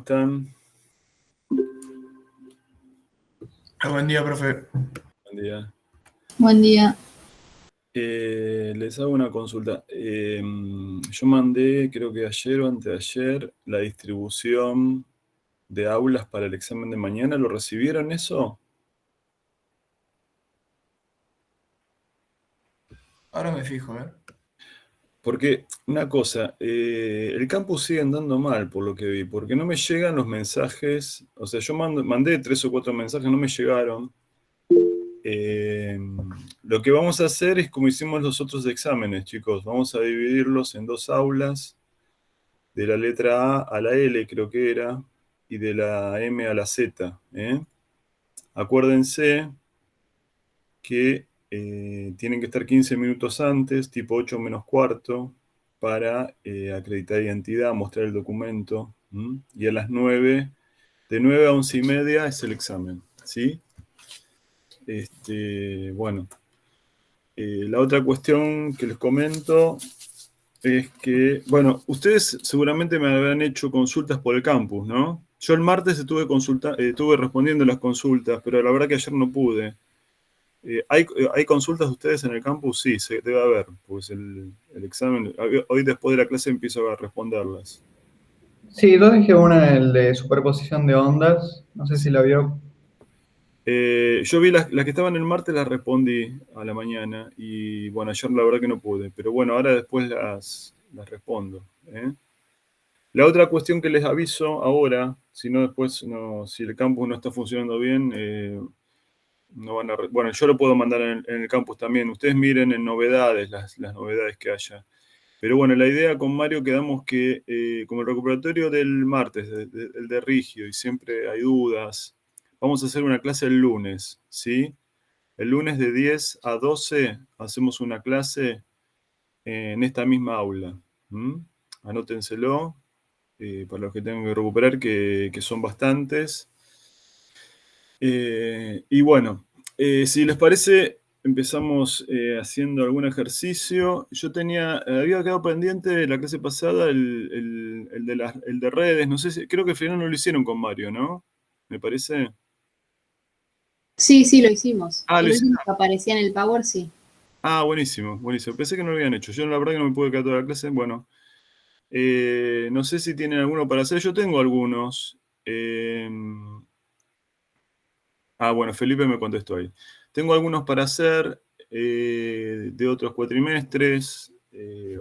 ¿Están? Buen día, profe. Buen día. Buen día. Les hago una consulta. Yo mandé, creo que ayer o anteayer, la distribución de aulas para el examen de mañana. ¿Lo recibieron eso? Ahora me fijo, ¿eh? Porque, una cosa, el campus sigue andando mal, por lo que vi, porque no me llegan los mensajes. O sea, yo mandé 3 o 4 mensajes, no me llegaron. Lo que vamos a hacer es como hicimos los otros exámenes, chicos. Vamos a dividirlos en 2 aulas, de la letra A a la L, creo que era, y de la M a la Z. Acuérdense que tienen que estar 15 minutos antes, tipo 8 menos cuarto, para acreditar identidad, mostrar el documento. Y a las 9, de 9 a 11 y media es el examen, ¿sí? Bueno, la otra cuestión que les comento es que, bueno, ustedes seguramente me habrán hecho consultas por el campus, ¿no? Yo el martes estuve respondiendo las consultas, pero la verdad que ayer no pude. ¿Hay consultas de ustedes en el campus? Sí, se debe haber, pues el examen, hoy después de la clase empiezo a responderlas. Sí, yo dejé una, el de superposición de ondas, no sé si la vio. Yo vi las que estaban el martes, las respondí a la mañana y bueno, ayer la verdad que no pude, pero bueno, ahora después las respondo. La otra cuestión que les aviso ahora, si no después, no, si el campus no está funcionando bien, no van a... Bueno, yo lo puedo mandar en el campus también. Ustedes miren en novedades, las novedades que haya. Pero bueno, la idea con Mario quedamos que, como el recuperatorio del martes, el de Rigio, y siempre hay dudas, vamos a hacer una clase el lunes, ¿sí? El lunes de 10 a 12 hacemos una clase en esta misma aula. Anótenselo, para los que tengo que recuperar, que son bastantes. Y bueno, si les parece, empezamos haciendo algún ejercicio. Yo había quedado pendiente de la clase pasada el de redes. No sé si, creo que al final no lo hicieron con Mario, ¿no? Me parece. Sí, lo hicimos. Ah, lo El hicieron. último que aparecía en el Power, sí. Ah, buenísimo, buenísimo. Pensé que no lo habían hecho. Yo la verdad que no me pude quedar toda la clase. Bueno, no sé si tienen alguno para hacer. Yo tengo algunos. Bueno, Felipe me contestó ahí. Tengo algunos para hacer de otros cuatrimestres,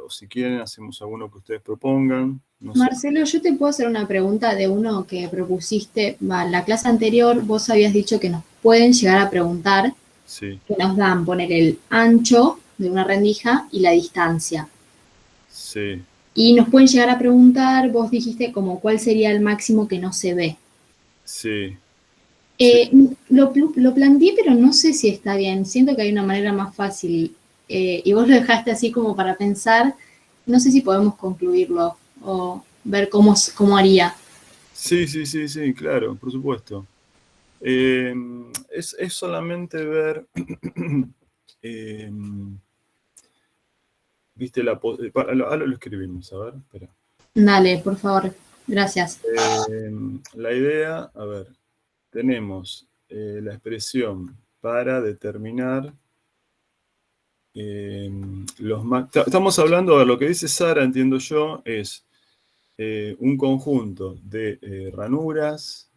o si quieren hacemos alguno que ustedes propongan. No sé. Marcelo, yo te puedo hacer una pregunta de uno que propusiste. La clase anterior vos habías dicho que nos pueden llegar a preguntar, Sí, que nos dan poner el ancho de una rendija y la distancia. sí. Y nos pueden llegar a preguntar, vos dijiste como cuál sería el máximo que no se ve. Sí, sí. Lo planteé, pero no sé si está bien. Siento que hay una manera más fácil. Y vos lo dejaste así como para pensar. No sé si podemos concluirlo o ver cómo haría. Sí, sí, sí, sí, claro, por supuesto. Es solamente ver, eh, viste, ahora lo escribimos, a ver, espera. Dale, por favor. Gracias. La idea, a ver, tenemos la expresión para determinar estamos hablando de lo que dice Sara, entiendo yo, es un conjunto de ranuras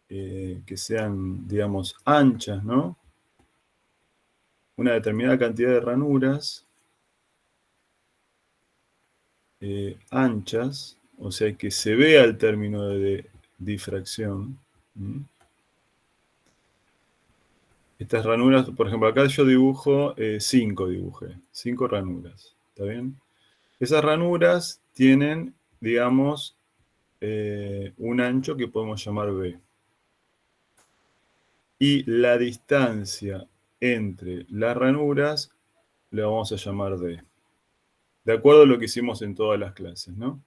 que sean, digamos, anchas, ¿no? Una determinada cantidad de ranuras anchas, o sea, que se vea el término de difracción. Estas ranuras, por ejemplo, acá yo dibujo 5, dibujé, 5 ranuras, ¿está bien? Esas ranuras tienen, digamos, un ancho que podemos llamar B. Y la distancia entre las ranuras le vamos a llamar D. De acuerdo a lo que hicimos en todas las clases, ¿no?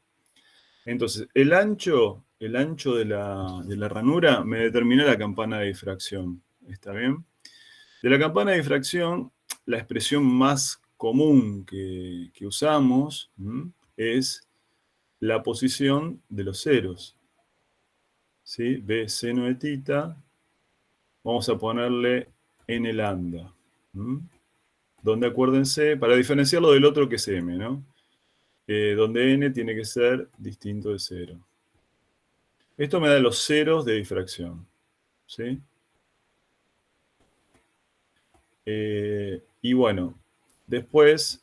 Entonces, el ancho de la ranura me determina la campana de difracción. ¿Está bien? De la campana de difracción, la expresión más común que usamos es la posición de los ceros. ¿sí? B seno de tita, vamos a ponerle n lambda. Donde acuérdense, para diferenciarlo del otro que es m, ¿no? Donde n tiene que ser distinto de 0. Esto me da los ceros de difracción, ¿sí? Y bueno, después,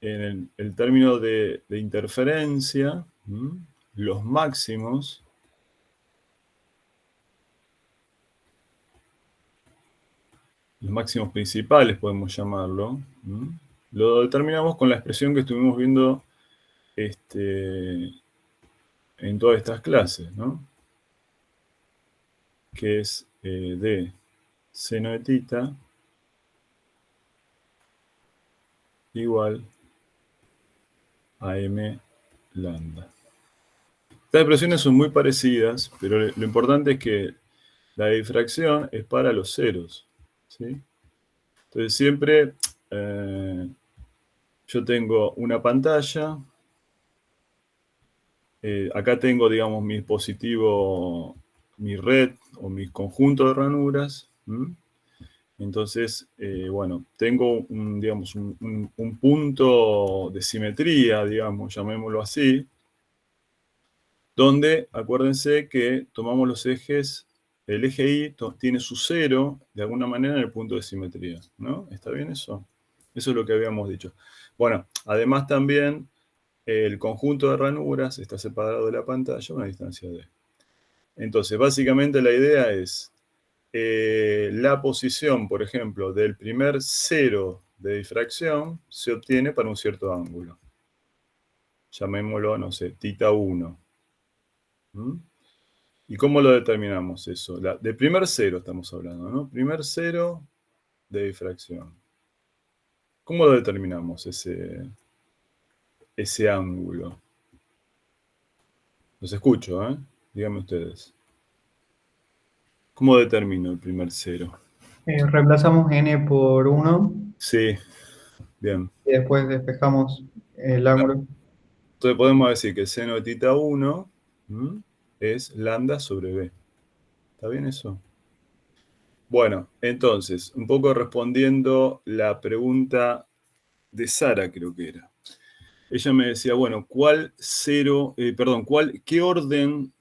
en el término de interferencia, los máximos principales podemos llamarlo, lo determinamos con la expresión que estuvimos viendo en todas estas clases, ¿no? Que es d seno de tita igual a m lambda. Estas expresiones son muy parecidas, pero lo importante es que la difracción es para los ceros, ¿sí? Entonces siempre yo tengo una pantalla, acá tengo, digamos, mi dispositivo, mi red o mi conjunto de ranuras. Entonces, bueno, tengo digamos, un punto de simetría, digamos, llamémoslo así, donde, acuérdense que tomamos los ejes, el eje Y tiene su cero, de alguna manera, en el punto de simetría, ¿no? ¿Está bien eso? Eso es lo que habíamos dicho. Bueno, además también, el conjunto de ranuras está separado de la pantalla a una distancia d. Entonces, básicamente la idea es la posición, por ejemplo, del primer cero de difracción se obtiene para un cierto ángulo. Llamémoslo, no sé, tita 1. ¿Y cómo lo determinamos eso? De primer cero estamos hablando, ¿no? Primer cero de difracción. ¿Cómo lo determinamos ese ángulo? Los escucho, ¿eh? Díganme ustedes. ¿Cómo determino el primer cero? Reemplazamos n por 1 Sí, bien. y después despejamos el ángulo. Entonces podemos decir que el seno de tita 1 es lambda sobre b. ¿Está bien eso? Bueno, entonces, un poco respondiendo la pregunta de Sara, creo que era. Ella me decía, bueno, ¿qué orden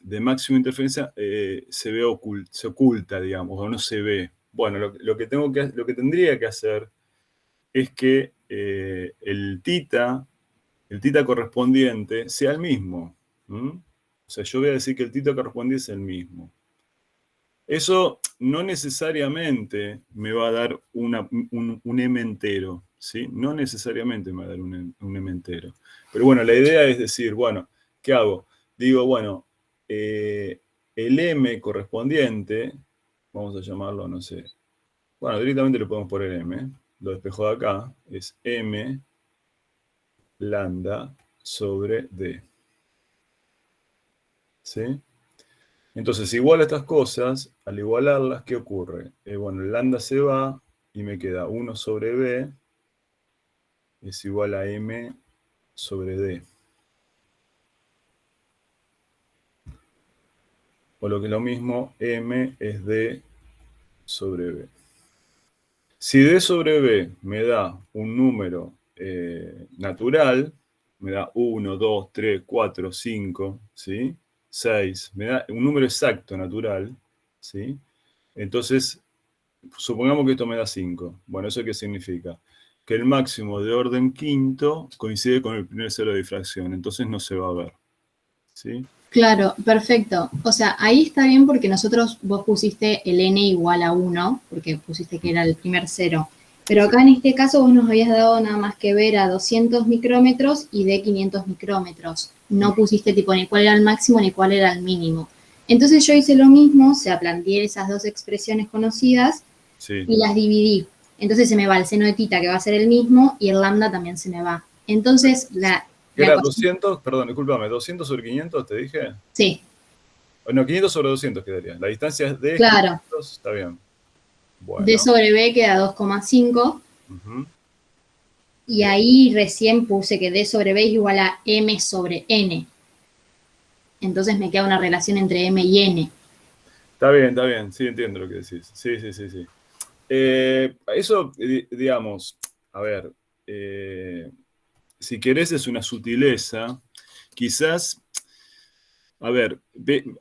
de máxima interferencia se oculta, digamos, o no se ve? Bueno, lo que tendría que hacer es que el tita correspondiente sea el mismo. O sea, yo voy a decir que el tita correspondiente es el mismo. Eso no necesariamente me va a dar un m entero, ¿sí? No necesariamente me va a dar un m entero. Pero bueno, la idea es decir, bueno, ¿qué hago? Digo, bueno, el m correspondiente, vamos a llamarlo, no sé, bueno, directamente le podemos poner m, lo despejo de acá, es m lambda sobre d. ¿Sí? Entonces, igual a estas cosas, al igualarlas, ¿qué ocurre? Bueno, el lambda se va y me queda 1 sobre b es igual a m sobre d. O lo que es lo mismo, m es d sobre b. Si d sobre b me da un número natural, me da 1, 2, 3, 4, 5, ¿sí? 6, me da un número exacto natural, ¿sí? Entonces, supongamos que esto me da 5. Bueno, ¿eso qué significa? Que el máximo de orden quinto coincide con el primer cero de difracción, entonces no se va a ver, ¿sí? Claro, perfecto. O sea, ahí está bien porque vos pusiste el n igual a 1, porque pusiste que era el primer cero. Pero acá en este caso vos nos habías dado nada más que ver a 200 micrómetros y de 500 micrómetros. No pusiste tipo ni cuál era el máximo ni cuál era el mínimo. Entonces yo hice lo mismo, o sea, planteé esas dos expresiones conocidas y las dividí. Entonces se me va el seno de tita, que va a ser el mismo, y el lambda también se me va. Entonces, ¿Era 200? Perdón, discúlpame, ¿200 sobre 500 te dije? Sí. No, 500 sobre 200 quedaría. La distancia es de claro. 500, está bien. Bueno. D sobre B queda 2,5. Y ahí recién puse que D sobre B es igual a M sobre N. entonces me queda una relación entre M y N. Está bien, sí, entiendo lo que decís. Sí. Eso, digamos, a ver, si querés es una sutileza, quizás, a ver,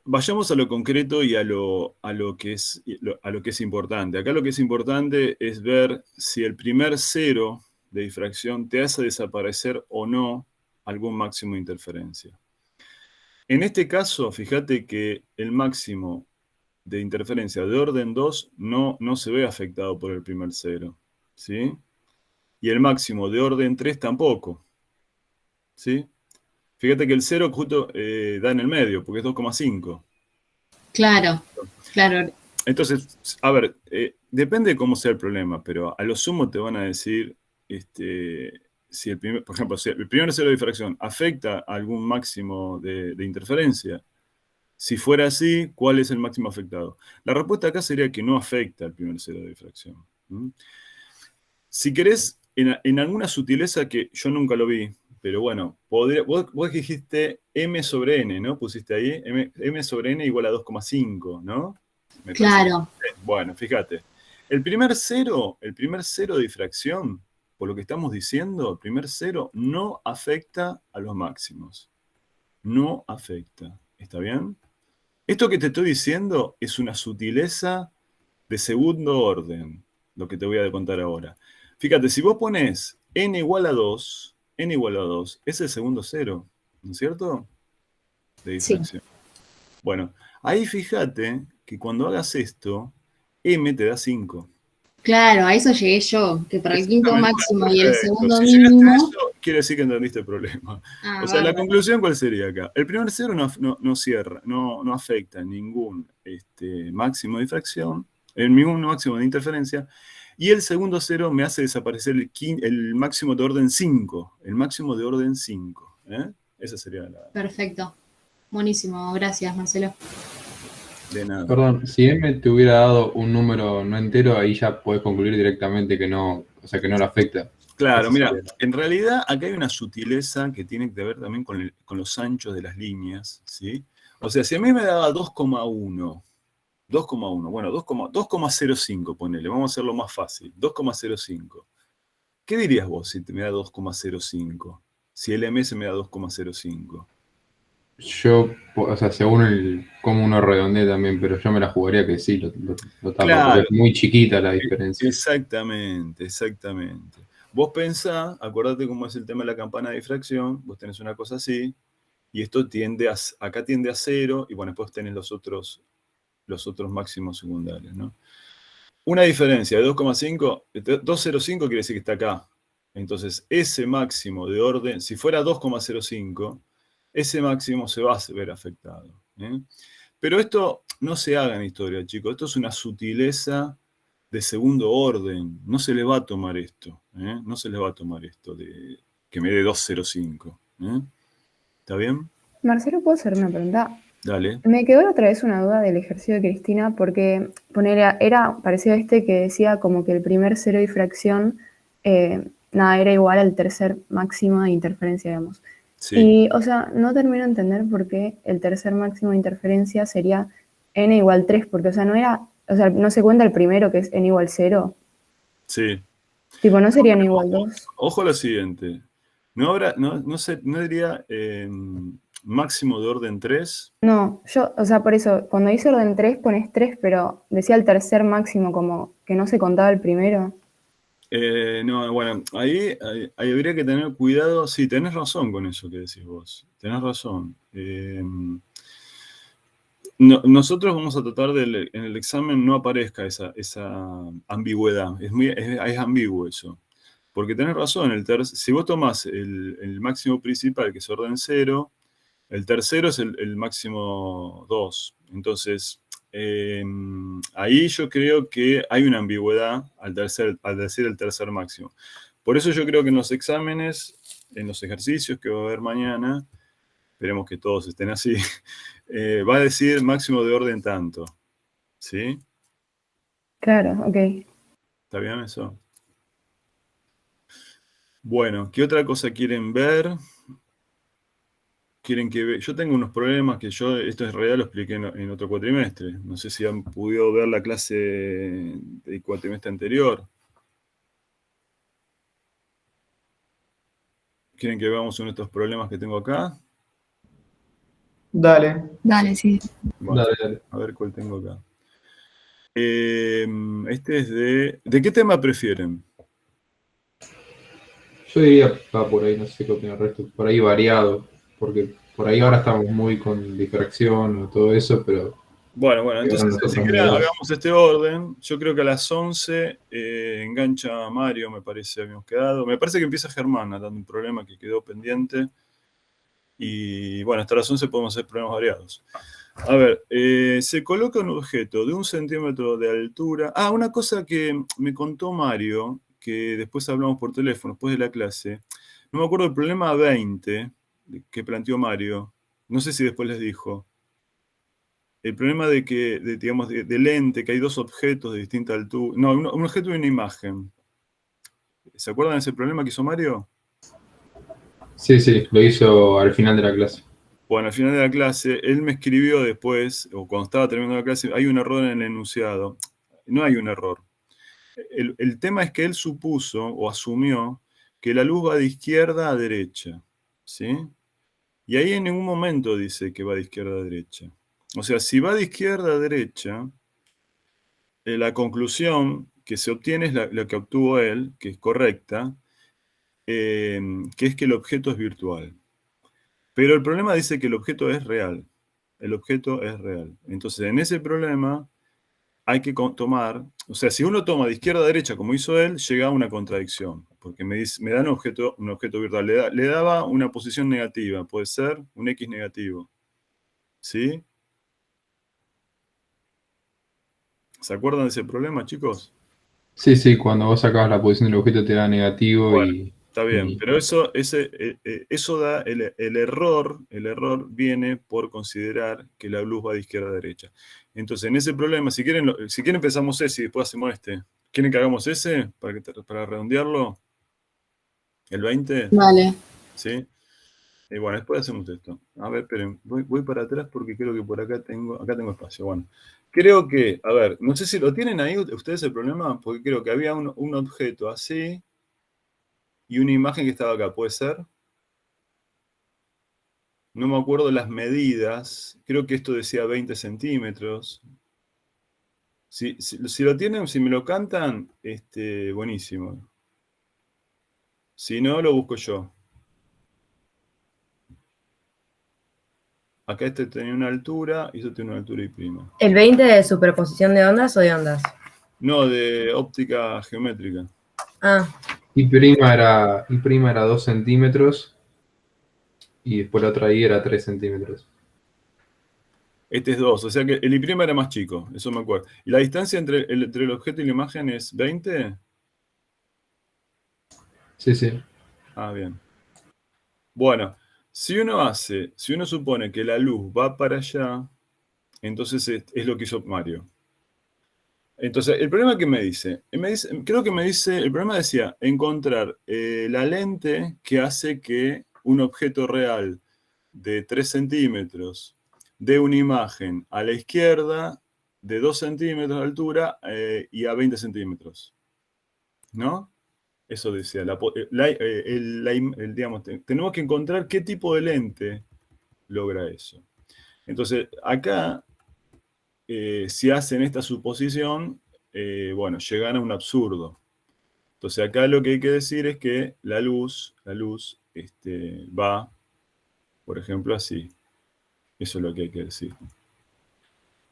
vayamos a lo concreto y a lo que es importante. Acá lo que es importante es ver si el primer cero de difracción te hace desaparecer o no algún máximo de interferencia. En este caso, fíjate que el máximo de interferencia de orden 2 no se ve afectado por el primer cero, ¿sí? Y el máximo de orden 3 tampoco, ¿sí? Fíjate que el 0 justo da en el medio, porque es 2,5. Claro, claro, Entonces, a ver, depende de cómo sea el problema, pero a lo sumo te van a decir, si por ejemplo, si el primer cero de difracción afecta a algún máximo de interferencia. Si fuera así, ¿cuál es el máximo afectado? La respuesta acá sería que no afecta al primer cero de difracción. Si querés, en alguna sutileza que yo nunca lo vi, pero bueno, vos dijiste M sobre N, ¿no? Pusiste ahí, M sobre N igual a 2,5, ¿no? Me parece claro. que- Bueno, fíjate. El primer cero de difracción, por lo que estamos diciendo, el primer cero no afecta a los máximos. No afecta. ¿Está bien? Esto que te estoy diciendo es una sutileza de segundo orden, lo que te voy a contar ahora. Fíjate, si vos pones n igual a 2 es el segundo cero, ¿no es cierto? De Sí, difracción. Bueno, ahí fíjate que cuando hagas esto, m te da 5. claro, a eso llegué yo, que para el quinto Exactamente, máximo y el perfecto. segundo Si llegaste a mínimo. eso, quiere decir que entendiste el problema. Ah, O sea, la bárbaro. conclusión, ¿cuál sería acá? El primer cero no cierra, no afecta ningún máximo de difracción, ningún máximo de interferencia, y el segundo cero me hace desaparecer el máximo de orden 5. El máximo de orden 5. Esa sería la Perfecto. Buenísimo, gracias, Marcelo. de nada. Perdón, si M te hubiera dado un número no entero, ahí ya podés concluir directamente que no, o sea, que no lo afecta. Claro, Esa mira, sería en realidad acá hay una sutileza que tiene que ver también con los anchos de las líneas, ¿sí? O sea, si a mí me daba 2,1, bueno, 2,05, ponele, vamos a hacerlo más fácil, 2,05. ¿Qué dirías vos si te me da 2,05? Si el MS me da 2,05. Yo, o sea, según cómo uno redondea también, pero yo me la jugaría que sí, lo tapa, porque Claro, es muy chiquita la diferencia. exactamente. Vos pensá, acordate cómo es el tema de la campana de difracción, vos tenés una cosa así, y esto acá tiende a 0, y bueno, después tenés los otros máximos secundarios, ¿no? Una diferencia de 2,5, 2,05 quiere decir que está acá. Entonces, ese máximo de orden, si fuera 2,05, ese máximo se va a ver afectado. Pero esto no se haga en historia, chicos. Esto es una sutileza de segundo orden. No se le va a tomar esto. No se le va a tomar esto de que me dé 2,05. ¿Está bien? Marcelo, ¿puedo hacer una pregunta? Dale. Me quedó la otra vez una duda del ejercicio de Cristina, porque era parecido a este que decía como que el primer cero de difracción, nada, era igual al tercer máximo de interferencia, digamos. Sí. Y, o sea, no termino de entender por qué el tercer máximo de interferencia sería n igual 3, porque, o sea, no se cuenta el primero, que es n igual 0. Sí. Tipo, ¿no sería n igual 2? Ojo a lo siguiente. No diría máximo de orden 3. No, o sea, por eso, cuando dice orden 3 pones 3, pero decía el tercer máximo como que no se contaba el primero. No, bueno, ahí habría que tener cuidado. Sí, tenés razón con eso que decís vos. Tenés razón. Nosotros vamos a tratar de en el examen no aparezca esa ambigüedad. Es ambiguo eso. Porque tenés razón, si vos tomás el máximo principal, que es orden 0, el tercero es el máximo 2. Entonces, ahí yo creo que hay una ambigüedad al decir el tercer máximo. Por eso yo creo que en los exámenes, en los ejercicios que va a haber mañana, esperemos que todos estén así, va a decir máximo de orden tanto. ¿Sí? Claro, ok. ¿Está bien eso? Bueno, ¿qué otra cosa quieren ver? quieren que yo tengo unos problemas que esto en realidad lo expliqué en otro cuatrimestre. No sé si han podido ver la clase del cuatrimestre anterior. ¿Quieren que veamos uno de estos problemas que tengo acá? Dale. Dale, sí. Bueno, Dale. a ver cuál tengo acá. Este es ¿de qué tema prefieren? Yo diría, va por ahí, no sé qué opina el resto, por ahí variado, porque por ahí ahora estamos muy con difracción o todo eso, pero Bueno, ahora entonces nosotros si quieren medios. hagamos este orden. Yo creo que a las 11 engancha Mario, me parece, habíamos quedado. Me parece que empieza Germán, dando un problema que quedó pendiente. Y bueno, hasta las 11 podemos hacer problemas variados. A ver, se coloca un objeto de 1 centímetro de altura. Ah, una cosa que me contó Mario, que después hablamos por teléfono, después de la clase. No me acuerdo del problema 20 que planteó Mario. No sé si después les dijo. El problema digamos, de lente, que hay dos objetos de distinta altura. No, un objeto y una imagen. ¿Se acuerdan de ese problema que hizo Mario? Sí, lo hizo al final de la clase. Bueno, al final de la clase, él me escribió después, o cuando estaba terminando la clase, hay un error en el enunciado. No hay un error. El tema es que él supuso o asumió que la luz va de izquierda a derecha. ¿Sí? Y ahí en ningún momento dice que va de izquierda a derecha. O sea, si va de izquierda a derecha, la conclusión que se obtiene es la que obtuvo él, que es correcta, que es que el objeto es virtual. Pero el problema dice que el objeto es real. El objeto es real. Entonces, en ese problema hay que tomar, o sea, si uno toma de izquierda a derecha como hizo él, llega a una contradicción, porque me da un objeto virtual. Le daba una posición negativa, puede ser un X negativo. ¿Sí? ¿Se acuerdan de ese problema, chicos? Sí, cuando vos sacabas la posición del objeto te da negativo Bueno, y... está bien, y- pero eso da, el error viene por considerar que la luz va de izquierda a derecha. Entonces, en ese problema, si quieren empezamos ese y después hacemos este. ¿Quieren que hagamos ese para redondearlo? ¿El 20? Vale. ¿Sí? Y bueno, después hacemos esto. A ver, esperen, voy para atrás porque creo que por acá tengo espacio. Bueno, creo que, a ver, no sé si lo tienen ahí ustedes el problema, porque creo que había un objeto así y una imagen que estaba acá, ¿puede ser? No me acuerdo las medidas, creo que esto decía 20 centímetros. Si lo tienen, si me lo cantan, buenísimo. Si no, lo busco yo. Acá este tenía una altura y esto tiene una altura y prima. ¿El 20 de superposición de ondas o de ondas? No, de óptica geométrica. Ah, Y prima era 2 centímetros y después la otra I era 3 centímetros. Este es 2, o sea que el I' era más chico, eso me acuerdo. ¿Y la distancia entre el objeto y la imagen es 20? Sí. Ah, bien. Bueno, si uno supone que la luz va para allá, entonces es lo que hizo Mario. Entonces, el problema que me dice, creo que me dice, el problema decía, encontrar la lente que hace que un objeto real de 3 centímetros dé una imagen a la izquierda de 2 centímetros de altura y a 20 centímetros. ¿No? Eso decía. Digamos, tenemos que encontrar qué tipo de lente logra eso. Entonces, acá, si hacen esta suposición, bueno, llegan a un absurdo. Entonces, acá lo que hay que decir es que la luz va, por ejemplo, así. Eso es lo que hay que decir.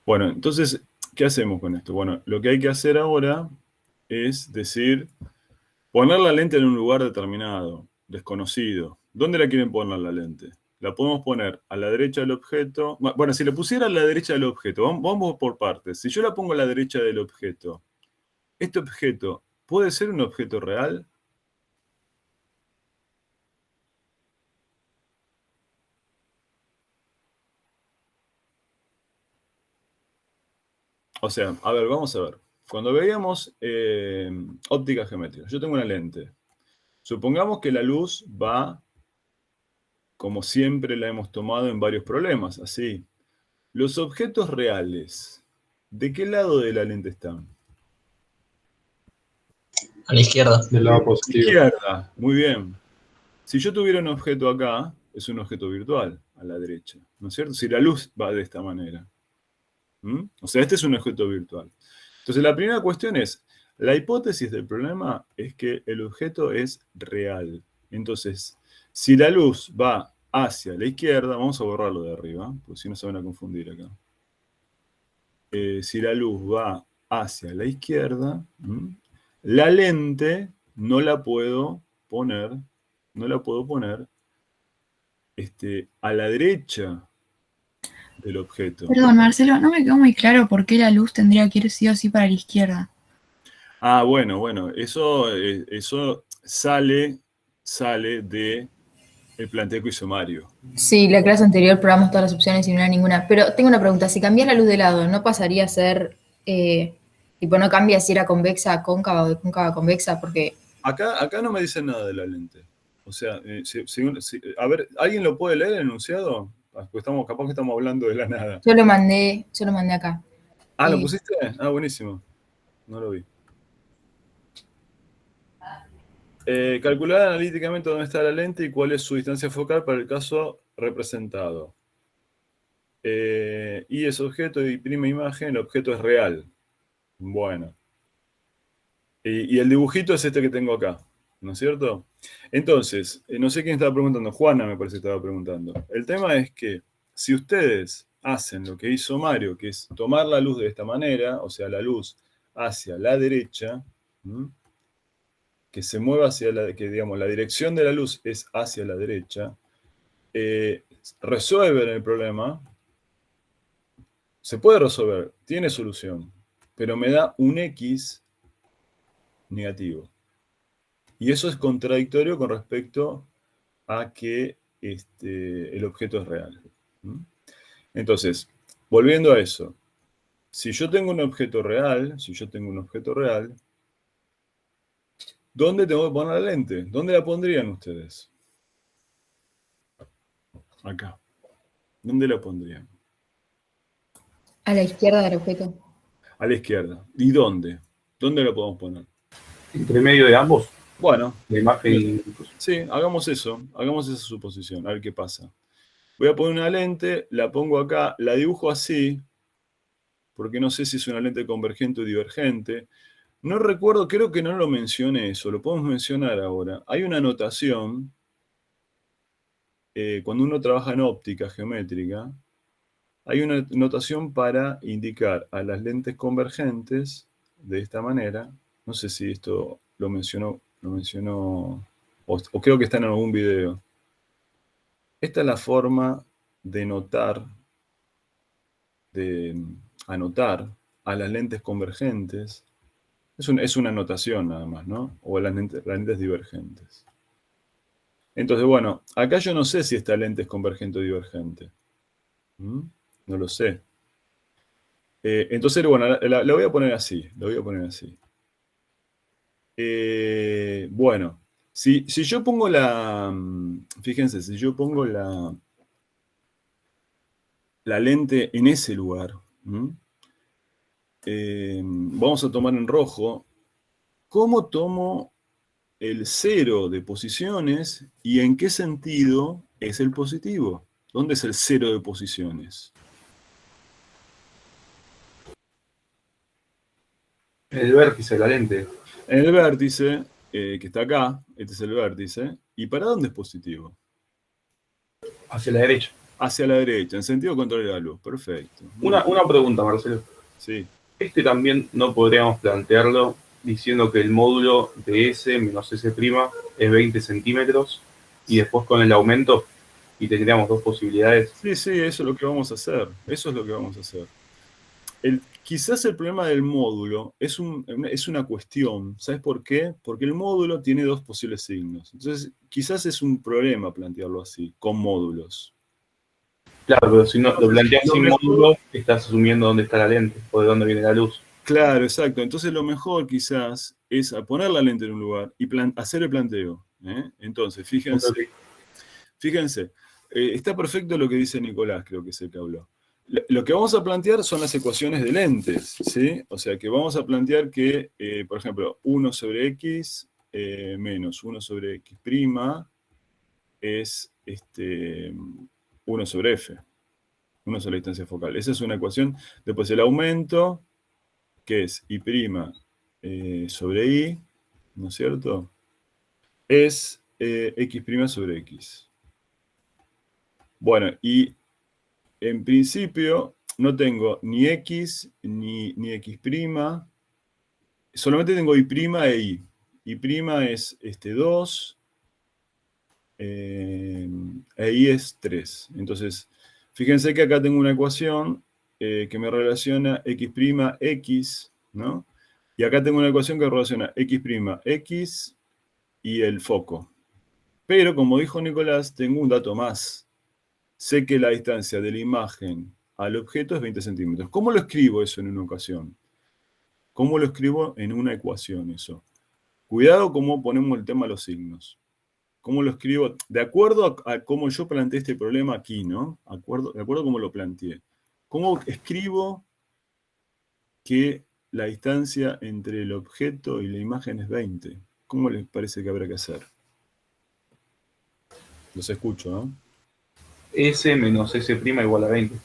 Bueno, entonces, ¿qué hacemos con esto? Bueno, lo que hay que hacer ahora es decir, poner la lente en un lugar determinado, desconocido. ¿Dónde la quieren poner la lente? La podemos poner a la derecha del objeto. Bueno, si la pusiera a la derecha del objeto, vamos por partes. Si yo la pongo a la derecha del objeto, ¿este objeto puede ser un objeto real? O sea, a ver, vamos a ver. Cuando veíamos óptica geométrica, yo tengo una lente. Supongamos que la luz va como siempre la hemos tomado en varios problemas, así. Los objetos reales, ¿de qué lado de la lente están? A la izquierda. Del lado positivo. Izquierda, muy bien. Si yo tuviera un objeto acá, es un objeto virtual, a la derecha, ¿no es cierto? Si la luz va de esta manera. O sea, este es un objeto virtual. Entonces, la primera cuestión es, la hipótesis del problema es que el objeto es real. Entonces, si la luz va hacia la izquierda, vamos a borrarlo de arriba, porque si no se van a confundir acá. Si la luz va hacia la izquierda, la lente no la puedo poner a la derecha del objeto. Perdón, Marcelo, no me quedó muy claro por qué la luz tendría que ir sí o sí para la izquierda. Ah, bueno, eso sale de el planteo que hizo Mario. Sí, la clase anterior probamos todas las opciones y no era ninguna. Pero tengo una pregunta, si cambias la luz de lado, ¿no pasaría a ser, tipo, no cambia si era convexa a cóncava o de cóncava a convexa? Porque... Acá no me dicen nada de la lente. O sea, a ver, ¿alguien lo puede leer el enunciado? Pues capaz que estamos hablando de la nada. Yo lo mandé acá. Ah, ¿lo pusiste? Ah, buenísimo. No lo vi. Calcular analíticamente dónde está la lente y cuál es su distancia focal para el caso representado. Y es objeto y prima imagen, el objeto es real. Bueno. Y el dibujito es este que tengo acá, ¿no es cierto? Entonces, no sé quién estaba preguntando, Juana me parece que estaba preguntando. El tema es que si ustedes hacen lo que hizo Mario, que es tomar la luz de esta manera, o sea, la luz hacia la derecha, que se mueva hacia que digamos, la dirección de la luz es hacia la derecha, resuelven el problema, se puede resolver, tiene solución, pero me da un X negativo. Y eso es contradictorio con respecto a que el objeto es real. Entonces, volviendo a eso, si yo tengo un objeto real, ¿dónde tengo que poner la lente? ¿Dónde la pondrían ustedes? Acá. ¿Dónde la pondrían? A la izquierda del objeto. A la izquierda. ¿Y dónde? ¿Dónde la podemos poner? ¿Entre medio de ambos? Bueno. La imagen. Sí, hagamos eso. Hagamos esa suposición. A ver qué pasa. Voy a poner una lente, la pongo acá, la dibujo así, porque no sé si es una lente convergente o divergente. No recuerdo, creo que no lo mencioné eso, lo podemos mencionar ahora. Hay una notación, cuando uno trabaja en óptica geométrica, hay una notación para indicar a las lentes convergentes de esta manera. No sé si esto lo mencionó, o creo que está en algún video. Esta es la forma de notar, de anotar a las lentes convergentes. Es una notación nada más, ¿no? O las lentes divergentes. Entonces, bueno, acá yo no sé si esta lente es convergente o divergente. No lo sé. Entonces, bueno, la voy a poner así. Bueno, si yo pongo fíjense, si yo pongo la lente en ese lugar, vamos a tomar en rojo, ¿cómo tomo el cero de posiciones y en qué sentido es el positivo? ¿Dónde es el cero de posiciones? En el vértice de la lente. En el vértice, que está acá, este es el vértice, ¿y para dónde es positivo? Hacia la derecha. Hacia la derecha, en sentido contrario a la luz, perfecto. Una pregunta, Marcelo. Sí. También no podríamos plantearlo diciendo que el módulo de S menos S' es 20 centímetros y después con el aumento y tendríamos dos posibilidades. Sí, eso es lo que vamos a hacer. Quizás el problema del módulo es una cuestión. ¿Sabes por qué? Porque el módulo tiene dos posibles signos. Entonces, quizás es un problema plantearlo así, con módulos. Claro, pero si no lo planteas sin módulo, estás asumiendo dónde está la lente o de dónde viene la luz. Claro, exacto. Entonces lo mejor quizás es poner la lente en un lugar y hacer el planteo. Entonces, fíjense fíjense, está perfecto lo que dice Nicolás, creo que es el que habló. Lo que vamos a plantear son las ecuaciones de lentes, ¿sí? O sea, que vamos a plantear que, por ejemplo, 1 sobre x menos 1 sobre x' es 1 sobre f, 1 sobre la distancia focal. Esa es una ecuación. Después el aumento, que es y' sobre y, ¿no es cierto? Es x' sobre x. Bueno, y en principio no tengo ni x ni x', solamente tengo y' e y. Y' es 2, e y es 3. Entonces, fíjense que acá tengo una ecuación que me relaciona x', ¿no? Y acá tengo una ecuación que relaciona x' y el foco. Pero, como dijo Nicolás, tengo un dato más. Sé que la distancia de la imagen al objeto es 20 centímetros. ¿Cómo lo escribo eso en una ocasión? ¿Cómo lo escribo en una ecuación eso? Cuidado cómo ponemos el tema de los signos. ¿Cómo lo escribo? De acuerdo a cómo yo planteé este problema aquí, ¿no? De acuerdo a cómo lo planteé. ¿Cómo escribo que la distancia entre el objeto y la imagen es 20? ¿Cómo les parece que habrá que hacer? Los escucho, ¿no? S menos S' igual a 20.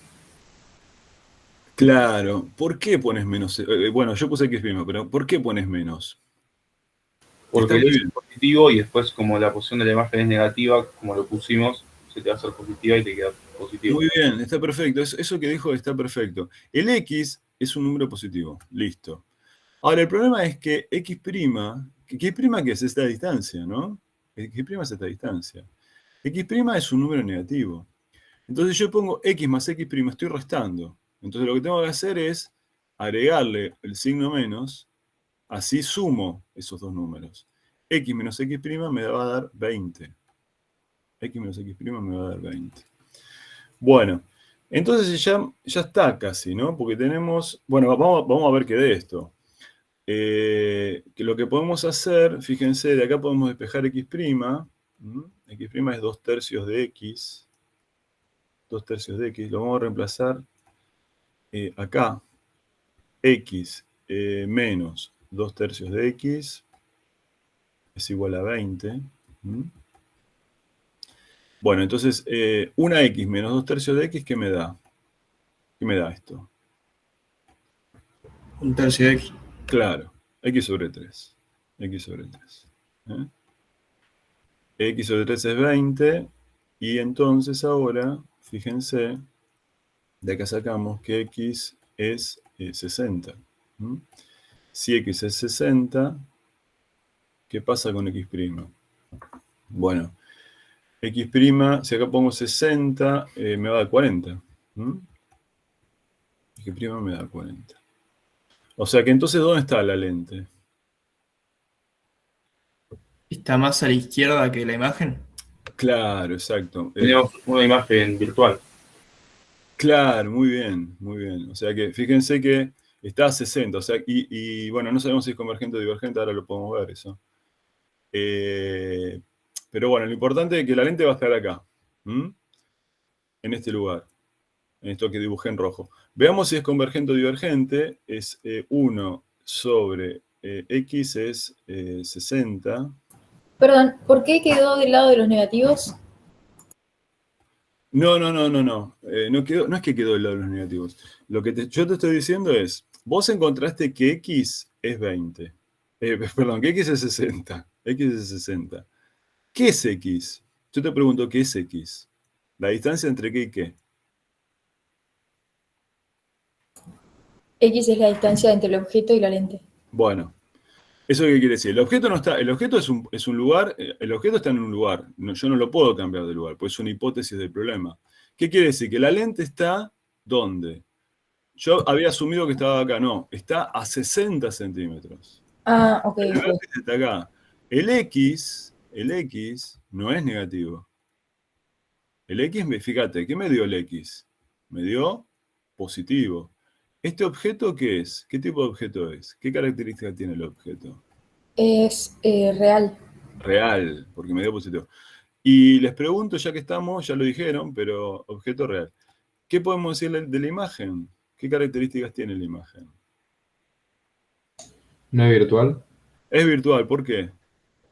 Claro. ¿Por qué pones menos? Bueno, yo puse x', pero ¿por qué pones menos? Porque Está muy el bien. es positivo y después, como la posición de la imagen es negativa, como lo pusimos, se te va a hacer positiva y te queda positivo. Muy bien, está perfecto. Eso que dijo está perfecto. El x es un número positivo. Listo. Ahora, el problema es que x', ¿qué es esta distancia, no? X' es esta distancia. X' es un número negativo. Entonces yo pongo x más x', estoy restando. Entonces lo que tengo que hacer es agregarle el signo menos, así sumo esos dos números. X menos x' me va a dar 20. X menos x' me va a dar 20. Bueno, entonces ya está casi, ¿no? Porque tenemos... Bueno, vamos a ver qué de esto. Que lo que podemos hacer, fíjense, de acá podemos despejar x'. X' es 2/3 de x. 2/3 de x. Lo vamos a reemplazar acá. X menos 2/3 de x es igual a 20. Bueno, entonces, una x menos 2/3 de x, ¿qué me da? ¿Qué me da esto? 1/3 de x. Claro, x sobre 3. X sobre 3. X sobre 3 es 20. Y entonces ahora, fíjense, de acá sacamos que x es 60. Si x es 60, ¿qué pasa con x'? Bueno, x', si acá pongo 60, me va a dar 40. X' me da 40. O sea que entonces, ¿dónde está la lente? Está más a la izquierda que la imagen. Claro, exacto. Tenemos una imagen virtual. Claro, muy bien, muy bien. O sea que fíjense que está a 60, o sea, y bueno, no sabemos si es convergente o divergente, ahora lo podemos ver eso. Pero bueno, lo importante es que la lente va a estar acá, en este lugar, en esto que dibujé en rojo. Veamos si es convergente o divergente. Es 1 sobre x es 60. Perdón, ¿por qué quedó del lado de los negativos? No. No es que quedó del lado de los negativos. Lo que yo te estoy diciendo es, vos encontraste que x es 20. Perdón, que x es 60. X es 60. ¿Qué es x? Yo te pregunto, ¿qué es x? La distancia entre qué y qué. X es la distancia entre el objeto y la lente. Bueno, ¿eso qué quiere decir? El objeto no está, el objeto es un lugar, el objeto está en un lugar. Yo no lo puedo cambiar de lugar, pues es una hipótesis del problema. ¿Qué quiere decir? Que la lente está, ¿dónde? Yo había asumido que estaba acá, no, está a 60 centímetros. Ah, ok. El vértice está acá. El X no es negativo. El X, fíjate, ¿qué me dio el X? Me dio positivo. ¿Este objeto qué es? ¿Qué tipo de objeto es? ¿Qué característica tiene el objeto? Es real. Real, porque me dio positivo. Y les pregunto, ya que estamos, ya lo dijeron, pero objeto real. ¿Qué podemos decirle de la imagen? ¿Qué características tiene la imagen? ¿No es virtual? Es virtual, ¿por qué?